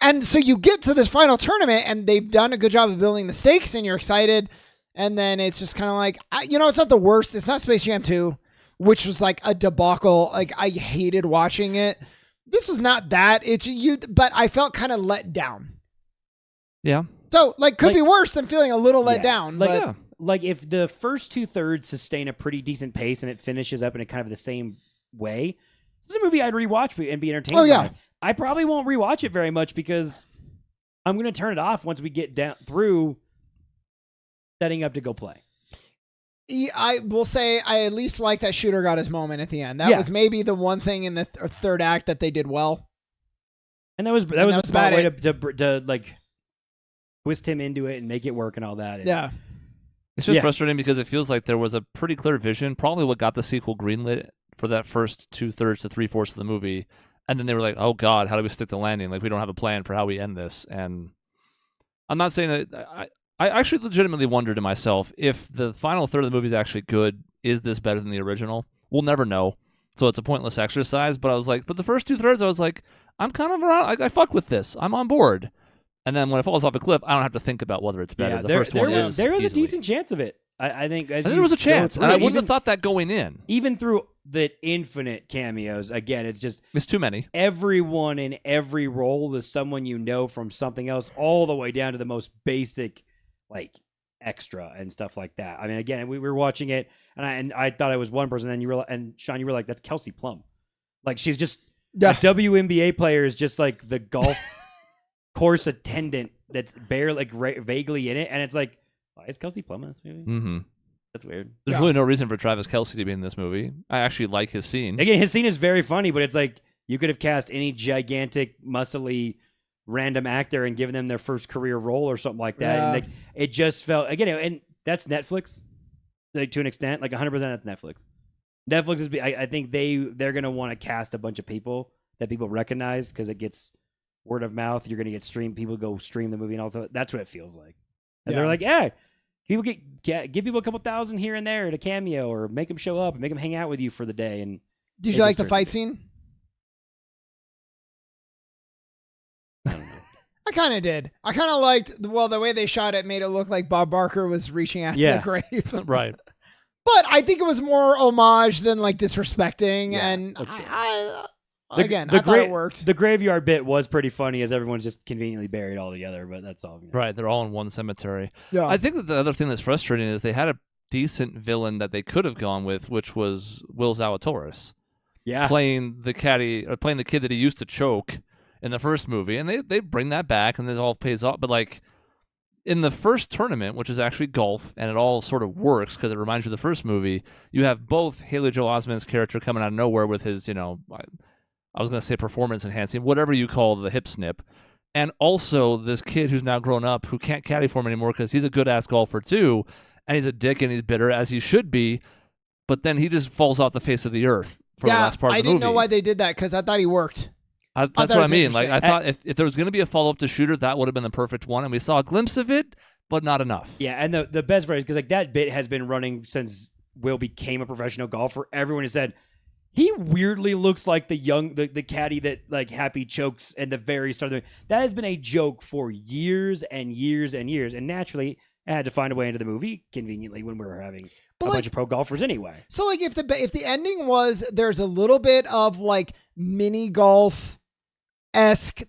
And so you get to this final tournament and they've done a good job of building the stakes and you're excited. And then it's just kind of like, it's not the worst. It's not Space Jam 2, which was like a debacle. Like I hated watching it. This was not that. But I felt kind of let down. Yeah. So, could be worse than feeling a little let down. Like, if the first 2/3 sustain a pretty decent pace and it finishes up in a kind of the same way, This is a movie I'd rewatch and be entertained. Oh, yeah. by. I probably won't rewatch it very much because I'm going to turn it off once we get down through setting up to go play. I will say I at least like that Shooter got his moment at the end. That was maybe the one thing in the third act that they did well. And that was a smart way to like twist him into it and make it work and all that. And, yeah. It's just frustrating because it feels like there was a pretty clear vision, probably what got the sequel greenlit for that first 2/3 to 3/4 of the movie. And then they were like, oh God, how do we stick the landing? Like, we don't have a plan for how we end this. And I'm not saying that I actually legitimately wonder to myself, if the final third of the movie is actually good, is this better than the original? We'll never know. So it's a pointless exercise. But I was like, for the first 2/3, I was like, I'm kind of around. I fuck with this. I'm on board. And then when it falls off a cliff, I don't have to think about whether it's better. The first one is there was easily. a decent chance of it. I think there was a chance, and I wouldn't have thought that going in. Even through the infinite cameos, again, it's too many. Everyone in every role is someone you know from something else, all the way down to the most basic, like extra and stuff like that. I mean, again, we were watching it, and I thought it was one person, and Sean, you were like, "That's Kelsey Plum," like she's just a WNBA player is just like the golf course attendant that's barely like vaguely in it, and it's like, why is Kelsey Plum in this movie? Mm-hmm. That's weird. There's really no reason for Travis Kelce to be in this movie. I actually like his scene. Again, his scene is very funny, but it's like you could have cast any gigantic, muscly, random actor and given them their first career role or something like that. And like, it just felt, again, and that's Netflix, like, to an extent, like 100% that's Netflix. Netflix is, I think they're going to want to cast a bunch of people that people recognize because it gets word of mouth. You're going to get streamed. People go stream the movie, and also that's what it feels like. As they're like, yeah, people give people a couple thousand here and there at a cameo, or make them show up and make them hang out with you for the day. And did you like the fight scene? I don't know. I kind of did. I kind of liked the way they shot it. Made it look like Bob Barker was reaching out to the grave, right? But I think it was more homage than like disrespecting. Yeah, and I thought it worked. The graveyard bit was pretty funny, as everyone's just conveniently buried all together, but that's all. Right, they're all in one cemetery. Yeah. I think that the other thing that's frustrating is they had a decent villain that they could have gone with, which was Will Zalatoris. Yeah. Playing the kid that he used to choke in the first movie, and they bring that back, and this all pays off. But like in the first tournament, which is actually golf, and it all sort of works because it reminds you of the first movie, you have both Haley Joel Osment's character coming out of nowhere with his, I was going to say performance enhancing, whatever you call the hip snip. And also this kid who's now grown up who can't caddy for him anymore because he's a good-ass golfer too, and he's a dick and he's bitter, as he should be, but then he just falls off the face of the earth for the last part of the movie. I didn't know why they did that because I thought he worked. That's what I mean. Like, I thought if there was going to be a follow-up to Shooter, that would have been the perfect one, and we saw a glimpse of it, but not enough. Yeah, and the best part is because like that bit has been running since Will became a professional golfer. Everyone has said, he weirdly looks like the caddy that like Happy chokes at the very start of the movie. That has been a joke for years and years and years. And naturally, I had to find a way into the movie conveniently when we were having a bunch of pro golfers anyway. So like if the ending was there's a little bit of like mini golf-esque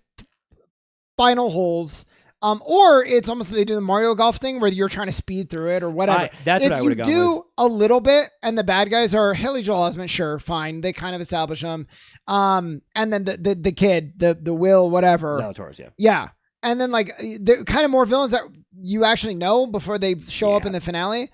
final holes, or it's almost like they do the Mario Golf thing where you're trying to speed through it or whatever. That's what I would have gone with. If you do a little bit and the bad guys are Haley Joel Osment, sure, fine. They kind of establish them. And then the kid, the Will, whatever. Zalatoris, yeah. Yeah. And then like the kind of more villains that you actually know before they show up in the finale.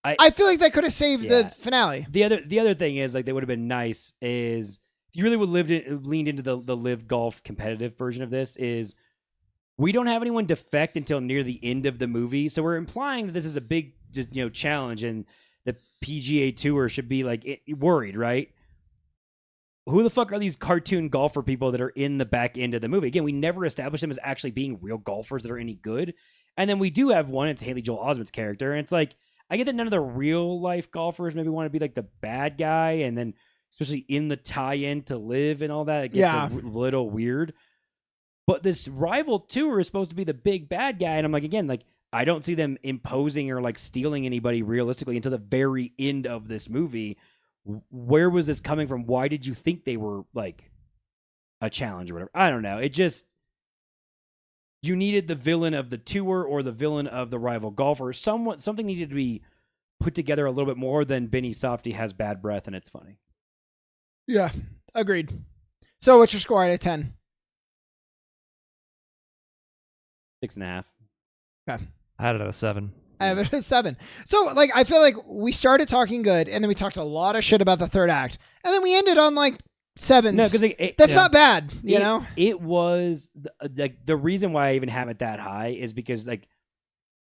I feel like that could have saved the finale. The other thing is like they would have been nice is if you really would leaned into the live golf competitive version of this is we don't have anyone defect until near the end of the movie, so we're implying that this is a big, challenge, and the PGA Tour should be like worried, right? Who the fuck are these cartoon golfer people that are in the back end of the movie? Again, we never established them as actually being real golfers that are any good, and then we do have one. It's Haley Joel Osment's character, and it's like I get that none of the real life golfers maybe want to be like the bad guy, and then especially in the tie-in to live and all that, it gets a little weird. But this rival tour is supposed to be the big bad guy. And I'm like, again, like, I don't see them imposing or like stealing anybody realistically until the very end of this movie. Where was this coming from? Why did you think they were like a challenge or whatever? I don't know. It just, you needed the villain of the tour or the villain of the rival golfer. Something needed to be put together a little bit more than Benny Softy has bad breath and it's funny. Yeah. Agreed. So what's your score out of 10? 6.5. Okay. I had it at a 7. I have it at 7. So, like, I feel like we started talking good, and then we talked a lot of shit about the third act, and then we ended on, like, 7s. No, because that's not bad, you know? It was, the reason why I even have it that high is because, like,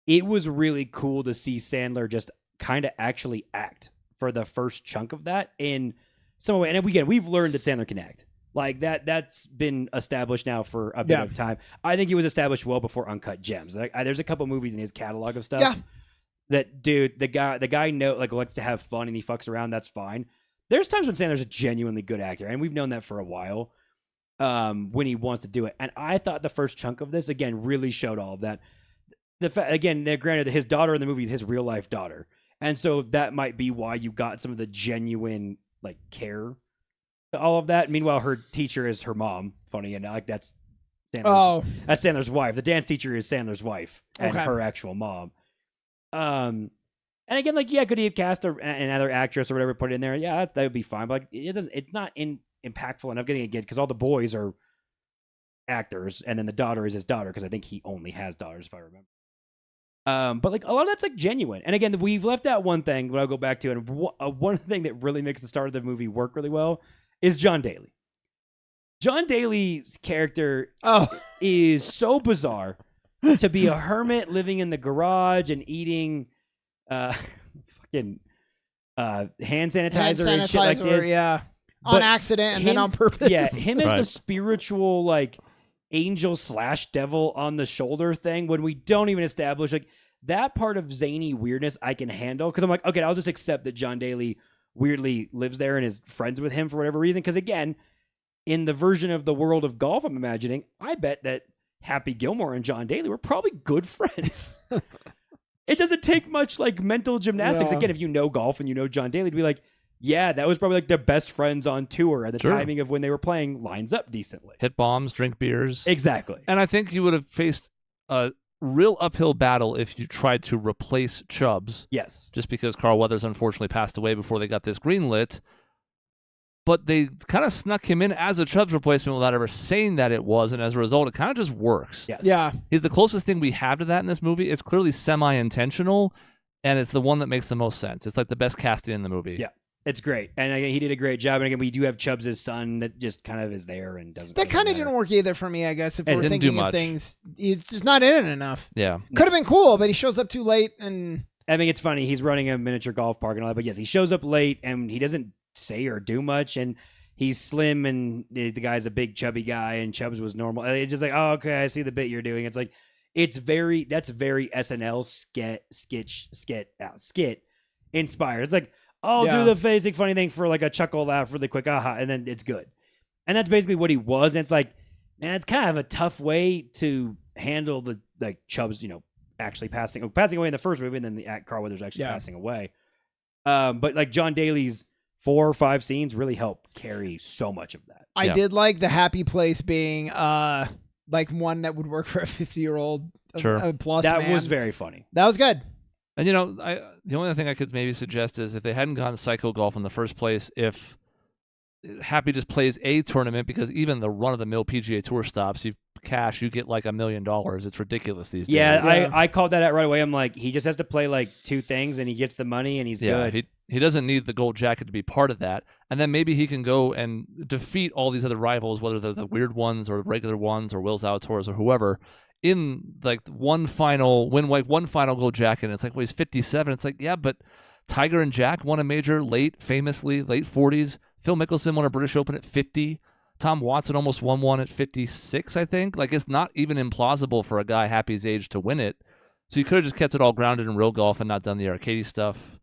it was really cool to see Sandler just kind of actually act for the first chunk of that in some way. And again, we've learned that Sandler can act. Like that's been established now for a bit of time. I think it was established well before Uncut Gems. Like, there's a couple movies in his catalog of stuff that, dude, the guy likes to have fun and he fucks around. That's fine. There's times when Sandler's a genuinely good actor, and we've known that for a while. When he wants to do it, and I thought the first chunk of this again really showed all of that. Again, granted that his daughter in the movie is his real life daughter, and so that might be why you got some of the genuine like care. All of that. Meanwhile, her teacher is her mom. Funny enough, like that's Sandler's wife. The dance teacher is Sandler's wife and her actual mom. And again, like could he have cast another actress or whatever, put it in there? Yeah, that would be fine. But like, it doesn't. It's not impactful enough getting it because all the boys are actors, and then the daughter is his daughter because I think he only has daughters if I remember. But like a lot of that's like genuine. And again, we've left out one thing, but I'll go back to it. And one thing that really makes the start of the movie work really well is John Daly. John Daly's character is so bizarre to be a hermit living in the garage and eating fucking hand sanitizer and shit like this. Yeah. On accident and then on purpose. Yeah, him as the spiritual like angel / devil on the shoulder thing when we don't even establish like that part of zany weirdness I can handle because I'm like, okay, I'll just accept that John Daly weirdly lives there and is friends with him for whatever reason. Because again, in the version of the world of golf I'm imagining, I bet that Happy Gilmore and John Daly were probably good friends. It doesn't take much like mental gymnastics. Again, if you know golf and you know John Daly, to be like, yeah, that was probably like their best friends on tour at the timing of when they were playing lines up decently. Hit bombs, drink beers. Exactly. And I think you would have faced a real uphill battle if you tried to replace Chubbs. Yes. Just because Carl Weathers unfortunately passed away before they got this greenlit. But they kind of snuck him in as a Chubbs replacement without ever saying that it was. And as a result, it kind of just works. Yes. Yeah. He's the closest thing we have to that in this movie. It's clearly semi-intentional, and it's the one that makes the most sense. It's like the best casting in the movie. Yeah. It's great. And again, he did a great job. And again, we do have Chubbs' son that just kind of is there and doesn't. That kind of didn't work either for me, I guess. If we're didn't thinking do of much. things, he's just not in it enough. Yeah. Could have been cool, but he shows up too late. And I mean, it's funny. He's running a miniature golf park and all that. But yes, he shows up late and he doesn't say or do much. And he's slim and the guy's a big chubby guy and Chubbs was normal. And it's just like, oh, okay, I see the bit you're doing. It's like, that's very SNL skit inspired. It's like, I'll do the basic funny thing for like a chuckle laugh really quick, aha, and then it's good. And that's basically what he was. And it's like, man, it's kind of a tough way to handle the like Chubbs, actually passing away in the first movie, and then the Carl Weathers actually passing away. But like John Daly's 4 or 5 scenes really help carry so much of that. I did like the happy place being like one that would work for a 50-year-old plus that man. was very funny. That was good. And the only thing I could maybe suggest is if they hadn't gone Psycho Golf in the first place, if Happy just plays a tournament, because even the run-of-the-mill PGA Tour stops, you get like $1 million. It's ridiculous these days. Yeah, I called that out right away. I'm like, he just has to play like 2 things and he gets the money and he's good. He doesn't need the gold jacket to be part of that. And then maybe he can go and defeat all these other rivals, whether they're the weird ones or regular ones or Will's Outdoors or whoever, in like one final gold jacket. And it's like, well, he's 57. It's like, yeah, but Tiger and Jack won a major famously late 40s. Phil Mickelson won a British Open at 50. Tom Watson almost won one at 56, I think. Like, it's not even implausible for a guy Happy's age to win it. So you could have just kept it all grounded in real golf and not done the arcadey stuff.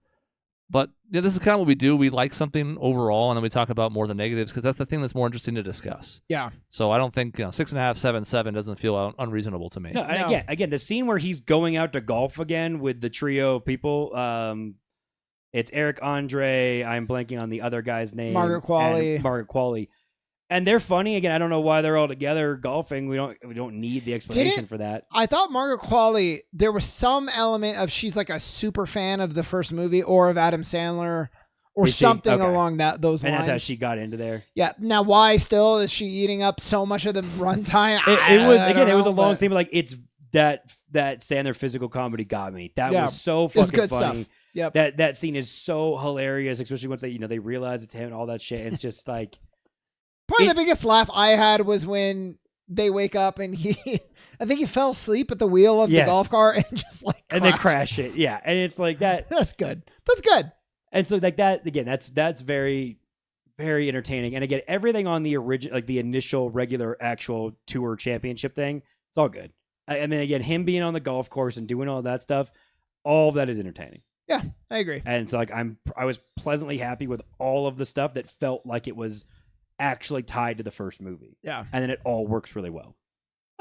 But yeah, this is kind of what we do. We like something overall, and then we talk about more the negatives because that's the thing that's more interesting to discuss. Yeah. So I don't think 6.5, 7 doesn't feel unreasonable to me. No, and again, the scene where he's going out to golf again with the trio of people. It's Eric Andre. I'm blanking on the other guy's name. Margaret Qualley. And they're funny. Again, I don't know why they're all together golfing. We don't need the explanation for that. I thought Margaret Qualley, there was some element of she's like a super fan of the first movie or of Adam Sandler or Is she? something Okay. along those And lines. that's how she got into there. Yeah. Now, why still is she eating up so much of the runtime? It was I don't it was a know, long but- scene, but like it's that Sandler physical comedy got me. That Yeah. was so It was fucking good funny. stuff. Yep. That scene is so hilarious, especially once they realize it's him and all that shit. It's just like Probably the biggest laugh I had was when they wake up and I think he fell asleep at the wheel of the golf cart and just like and they crash it. Yeah, and it's like that. That's good. That's good. And so like that again, that's very, very entertaining. And again, everything on the original, like the initial regular actual tour championship thing, it's all good. I mean, again, him being on the golf course and doing all that stuff, all of that is entertaining. Yeah, I agree. And so like I was pleasantly happy with all of the stuff that felt like it was actually tied to the first movie. Yeah. And then it all works really well.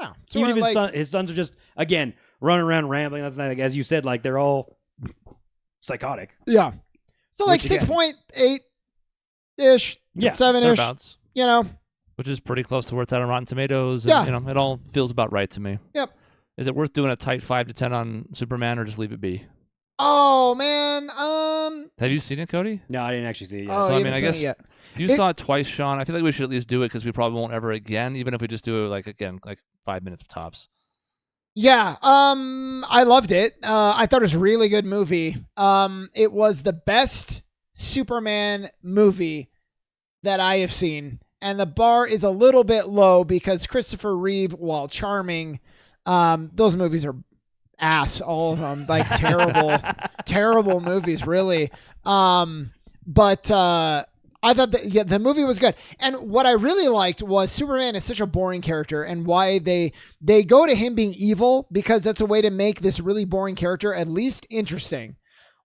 Yeah. So Even if like, his sons are just, again, running around rambling. That's like, as you said, like they're all psychotic. yeah. So like Which, again- 6.8-ish, Yeah, 7-ish, Thereabouts. you know. Which is pretty close to where it's at on Rotten Tomatoes. And, Yeah. it all feels about right to me. Yep. Is it worth doing a tight 5 to 10 on Superman or just leave it be? Oh man. Have you seen it, Cody? No, I didn't actually see it yet. Oh, So, you I mean, haven't I seen it guess- yet. You saw it twice, Sean. I feel like we should at least do it because we probably won't ever again, even if we just do it like 5 minutes tops. Yeah, I loved it. I thought it was a really good movie. It was the best Superman movie that I have seen. And the bar is a little bit low because Christopher Reeve, while charming, those movies are ass, all of them. Like terrible, terrible movies, really. But I thought that the movie was good. And what I really liked was Superman is such a boring character, and why they go to him being evil, because that's a way to make this really boring character at least interesting.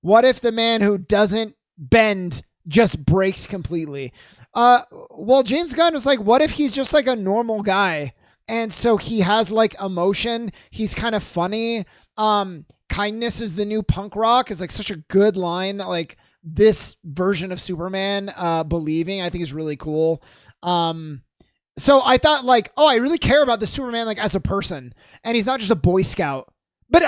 What if the man who doesn't bend just breaks completely? Well, James Gunn was like, what if he's just like a normal guy? And so he has like emotion. He's kind of funny. Kindness is the new punk rock is like such a good line that like this version of Superman believing, I think is really cool. So I thought like, oh, I really care about the Superman like as a person, and he's not just a Boy Scout, but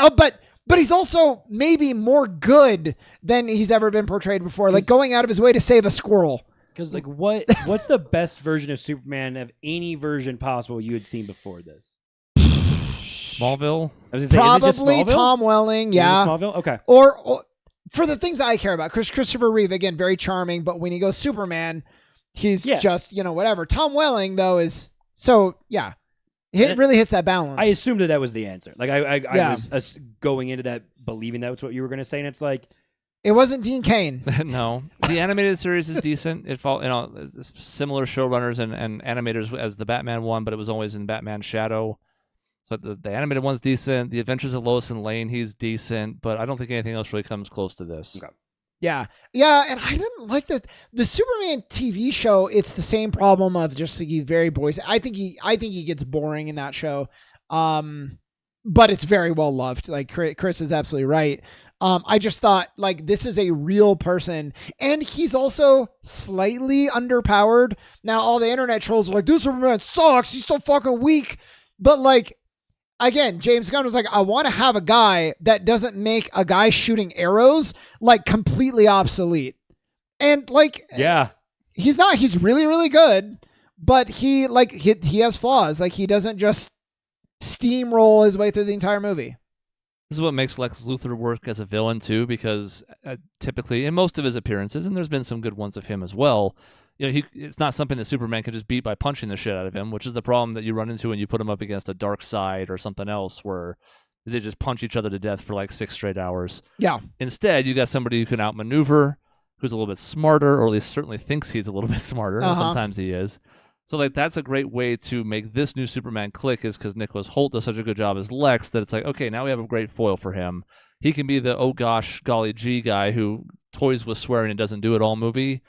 he's also maybe more good than he's ever been portrayed before, like going out of his way to save a squirrel. Because like what's the best version of Superman of any version possible you had seen before this? Smallville? I was gonna say, is it just Probably Smallville? Tom Welling, Is it yeah. Smallville? Okay. Or for the things that I care about, Christopher Reeve, again, very charming, but when he goes Superman, he's just, whatever. Tom Welling, though, is so, yeah. It really hits that balance. I assumed that was the answer. Like I was going into that believing that was what you were going to say, and it's like it wasn't Dean Cain. No. The animated series is decent. It's similar showrunners and animators as the Batman one, but it was always in Batman's shadow. So the animated one's decent. The Adventures of Lois and Lane, he's decent, but I don't think anything else really comes close to this. Okay. Yeah, and I didn't like the Superman TV show. It's the same problem of just like, very boys. I think he gets boring in that show, but it's very well loved. Like Chris is absolutely right. I just thought like this is a real person, and he's also slightly underpowered. Now all the internet trolls are like, "This Superman sucks. He's so fucking weak," but like. Again, James Gunn was like, I want to have a guy that doesn't make a guy shooting arrows like completely obsolete. And like, he's not, he's really, really good, but he has flaws. Like he doesn't just steamroll his way through the entire movie. This is what makes Lex Luthor work as a villain too, because typically in most of his appearances, and there's been some good ones of him as well, it's not something that Superman can just beat by punching the shit out of him, which is the problem that you run into when you put him up against a Dark Side or something else where they just punch each other to death for like 6 straight hours. Yeah. Instead, you got somebody who can outmaneuver, who's a little bit smarter, or at least certainly thinks he's a little bit smarter, and sometimes he is. So like that's a great way to make this new Superman click, is because Nicholas Hoult does such a good job as Lex that it's like, okay, now we have a great foil for him. He can be the oh gosh, golly gee guy who toys with swearing and doesn't do it all movie,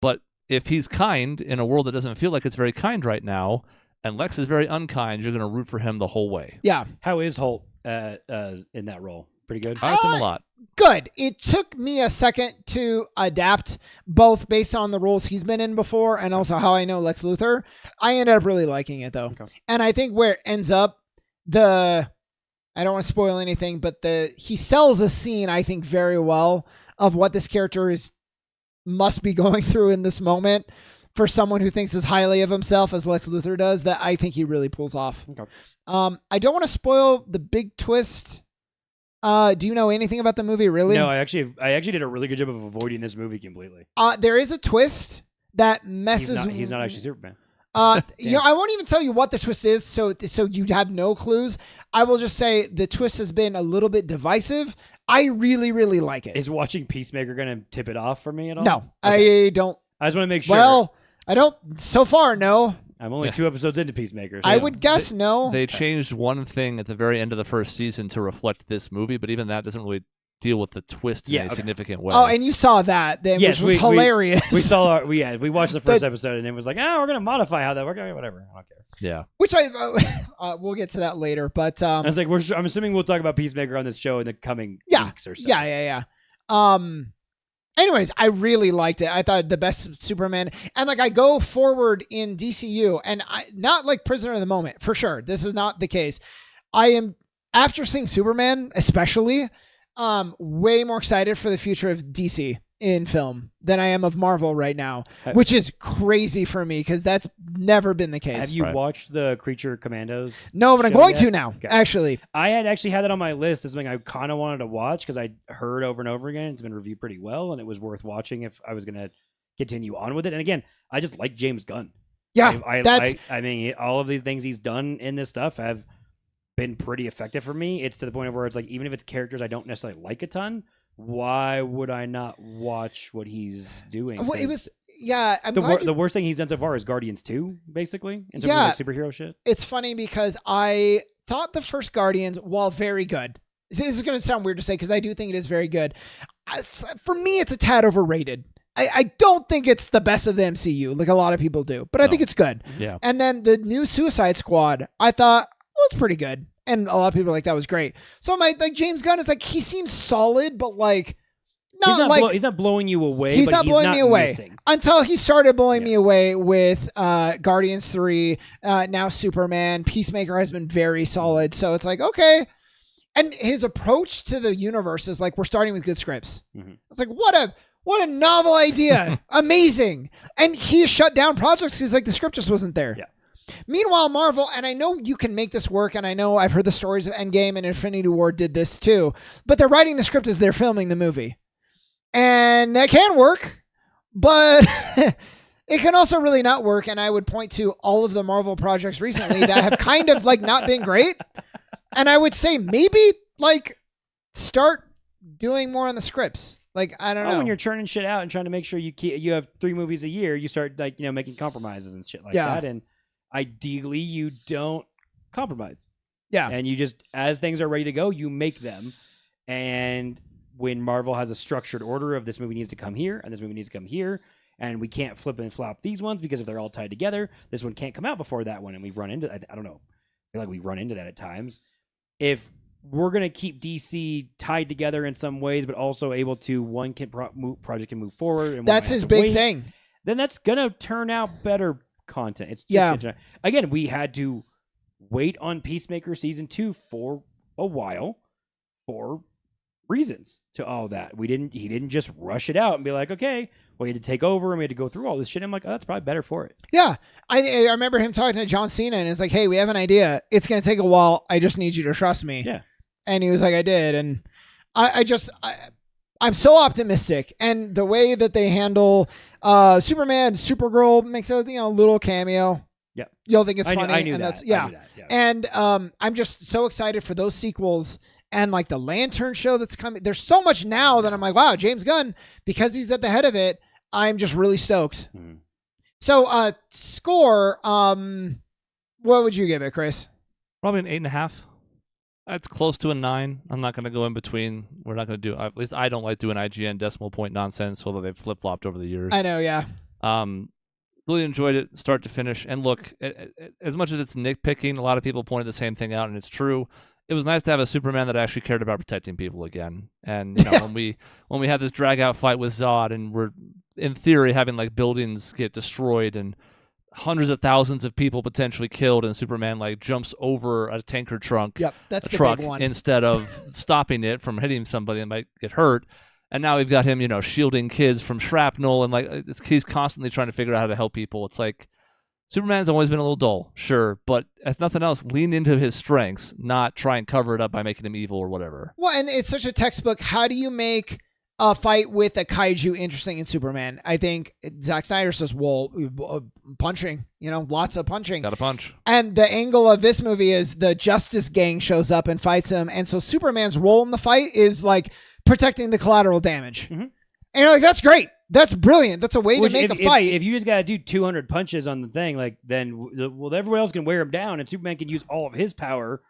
but if he's kind in a world that doesn't feel like it's very kind right now, and Lex is very unkind, you're going to root for him the whole way. Yeah. How is Holt in that role? Pretty good? I liked him a lot. Good. It took me a second to adapt, both based on the roles he's been in before and also how I know Lex Luthor. I ended up really liking it, though. Okay. And I think where it ends up, I don't want to spoil anything, but he sells a scene, I think, very well of what this character is must be going through in this moment for someone who thinks as highly of himself as Lex Luthor does that I think he really pulls off. Okay. I don't want to spoil the big twist. Do you know anything about the movie, really? No, I actually did a really good job of avoiding this movie completely. There is a twist that messes. He's not actually Superman. I won't even tell you what the twist is, so you have no clues. I will just say the twist has been a little bit divisive. I really, really like it. Is watching Peacemaker going to tip it off for me at all? No, okay. I don't. I just want to make sure. Well, I don't. So far, no. I'm only 2 episodes into Peacemaker. So I would guess no. They changed one thing at the very end of the first season to reflect this movie, but even that doesn't really deal with the twist in a significant way. Oh, and you saw that, which was hilarious. We saw we watched the first episode, and it was like, we're going to modify how that works. Whatever, I don't care. Yeah. Which we'll get to that later, but I was like, I'm assuming we'll talk about Peacemaker on this show in the coming weeks or so. Yeah. Anyways, I really liked it. I thought the best Superman, and like I go forward in DCU, and not like prisoner of the moment for sure. This is not the case. I am, after seeing Superman, especially. Way more excited for the future of DC in film than I am of Marvel right now, which is crazy for me because that's never been the case. Have you watched the Creature Commandos? No, but I'm going to now, actually. I had actually had that on my list as something I kind of wanted to watch because I heard over and over again it's been reviewed pretty well and it was worth watching if I was going to continue on with it. And again, I just like James Gunn. Yeah, I mean, all of these things he's done in this stuff have been pretty effective for me. It's to the point of where it's like, even if it's characters I don't necessarily like a ton, why would I not watch what he's doing? Well, it was, yeah. The worst thing he's done so far is Guardians 2, basically, in terms of like superhero shit. It's funny because I thought the first Guardians, while very good, this is going to sound weird to say because I do think it is very good. For me, it's a tad overrated. I don't think it's the best of the MCU, like a lot of people do, but I think it's good. Yeah. And then the new Suicide Squad, I thought, was pretty good. And a lot of people are like, that was great. So James Gunn is like, he seems solid, but like, he's not blowing you away. He's not blowing me away missing. Until he started blowing me away with Guardians 3, now Superman. Peacemaker has been very solid. So it's like, okay. And his approach to the universe is like, we're starting with good scripts. Mm-hmm. It's like, what a novel idea. Amazing. And he has shut down projects because like the script just wasn't there. Yeah. Meanwhile, Marvel, and I know you can make this work, and I know I've heard the stories of Endgame and Infinity War did this too, but they're writing the script as they're filming the movie. And that can work, but it can also really not work, and I would point to all of the Marvel projects recently that have kind of like not been great, and I would say maybe like start doing more on the scripts. Like, I don't know. When you're churning shit out and trying to make sure you have 3 movies a year, you start like, making compromises and shit like that, and ideally, you don't compromise. Yeah. And you just, as things are ready to go, you make them. And when Marvel has a structured order of this movie needs to come here, and this movie needs to come here, and we can't flip and flop these ones because if they're all tied together, this one can't come out before that one. And we run into, I don't know, I feel like we run into that at times. If we're going to keep DC tied together in some ways, but also able to, project can move forward. And that's his big thing. Then that's going to turn out better content. It's just again, we had to wait on Peacemaker season 2 for a while for reasons to all that. He didn't just rush it out and be like, okay, we had to take over and we had to go through all this shit. I'm like, that's probably better for it. Yeah. I remember him talking to John Cena and it's like, hey, we have an idea. It's going to take a while. I just need you to trust me. Yeah. And he was like, I did. And I'm so optimistic, and the way that they handle Superman, Supergirl makes a little cameo. Yeah, you'll think it's funny. I knew that. I knew that. And I'm just so excited for those sequels and like the Lantern show that's coming. There's so much now that I'm like, wow, James Gunn, because he's at the head of it. I'm just really stoked. Mm-hmm. So, score. What would you give it, Chris? Probably an 8.5. It's close to a 9. I'm not going to go in between. We're not going to do. At least I don't like doing IGN decimal point nonsense, although they've flip flopped over the years. I know, yeah. Really enjoyed it, start to finish. And look, as much as it's nitpicking, a lot of people pointed the same thing out, and it's true. It was nice to have a Superman that actually cared about protecting people again. And when we had this drag out fight with Zod, and we're in theory having like buildings get destroyed and hundreds of thousands of people potentially killed, and Superman like jumps over a tanker trunk, that's the truck big one. Instead of stopping it from hitting somebody that might get hurt. And now we've got him, shielding kids from shrapnel, and like he's constantly trying to figure out how to help people. It's like Superman's always been a little dull, sure, but if nothing else, lean into his strengths, not try and cover it up by making him evil or whatever. Well, and it's such a textbook. How do you make a fight with a kaiju interesting in Superman? I think Zack Snyder says, well, punching, lots of punching. Got to punch. And the angle of this movie is the Justice Gang shows up and fights him. And so Superman's role in the fight is like protecting the collateral damage. Mm-hmm. And you're like, that's great. That's brilliant. That's a way to make a fight. If you just got to do 200 punches on the thing, like then everyone else can wear him down, and Superman can use all of his power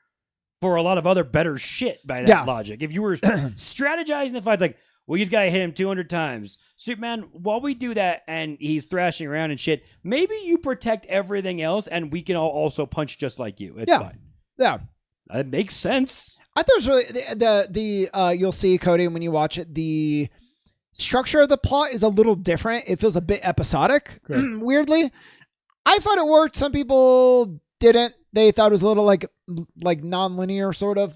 for a lot of other better shit by that logic. If you were strategizing the fights, like, well, you just got to hit him 200 times. Superman, while we do that and he's thrashing around and shit, maybe you protect everything else and we can all also punch just like you. It's fine. Yeah. It makes sense. I thought it was really the you'll see, Cody, when you watch it, the structure of the plot is a little different. It feels a bit episodic, weirdly. I thought it worked. Some people didn't. They thought it was a little like non-linear, sort of,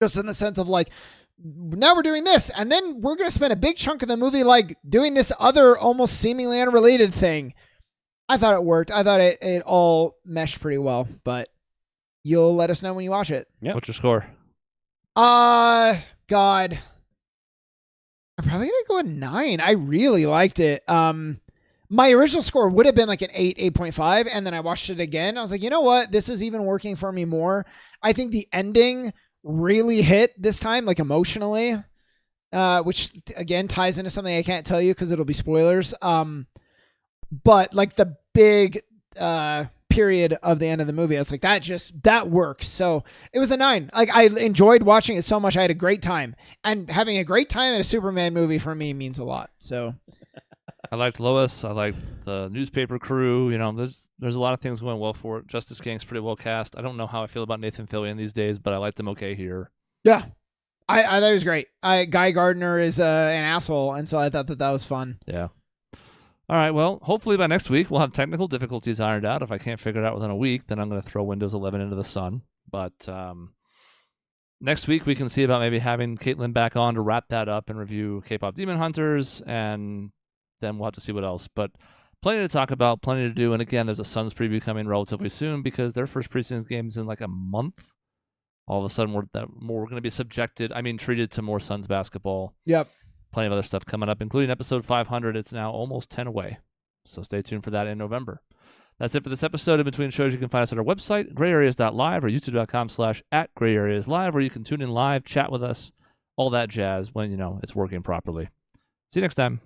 just in the sense of like, now we're doing this, and then we're going to spend a big chunk of the movie like doing this other almost seemingly unrelated thing. I thought it worked. I thought it all meshed pretty well, but you'll let us know when you watch it. Yep. What's your score? God. I'm probably going to go with 9. I really liked it. My original score would have been like an 8, 8.5. And then I watched it again. I was like, you know what? This is even working for me more. I think the ending really hit this time, like emotionally, which again ties into something I can't tell you because it'll be spoilers. But like the big, period of the end of the movie, I was like, that works. So it was a 9. Like, I enjoyed watching it so much. I had a great time, and having a great time in a Superman movie for me means a lot. So I liked Lois. I liked the newspaper crew. There's a lot of things going well for it. Justice Gang's pretty well cast. I don't know how I feel about Nathan Fillion these days, but I liked him okay here. Yeah. I thought it was great. Guy Gardner is an asshole, and so I thought that was fun. Yeah. All right, well, hopefully by next week we'll have technical difficulties ironed out. If I can't figure it out within a week, then I'm going to throw Windows 11 into the sun. But next week we can see about maybe having Caitlin back on to wrap that up and review K-Pop Demon Hunters, and then we'll have to see what else. But plenty to talk about, plenty to do. And again, there's a Suns preview coming relatively soon because their first preseason game is in like a month. All of a sudden we're going to be treated to more Suns basketball. Yep. Plenty of other stuff coming up, including episode 500. It's now almost 10 away. So stay tuned for that in November. That's it for this episode. In between shows, you can find us at our website, grayareas.live, or youtube.com/@grayareaslive, where you can tune in live, chat with us, all that jazz when, it's working properly. See you next time.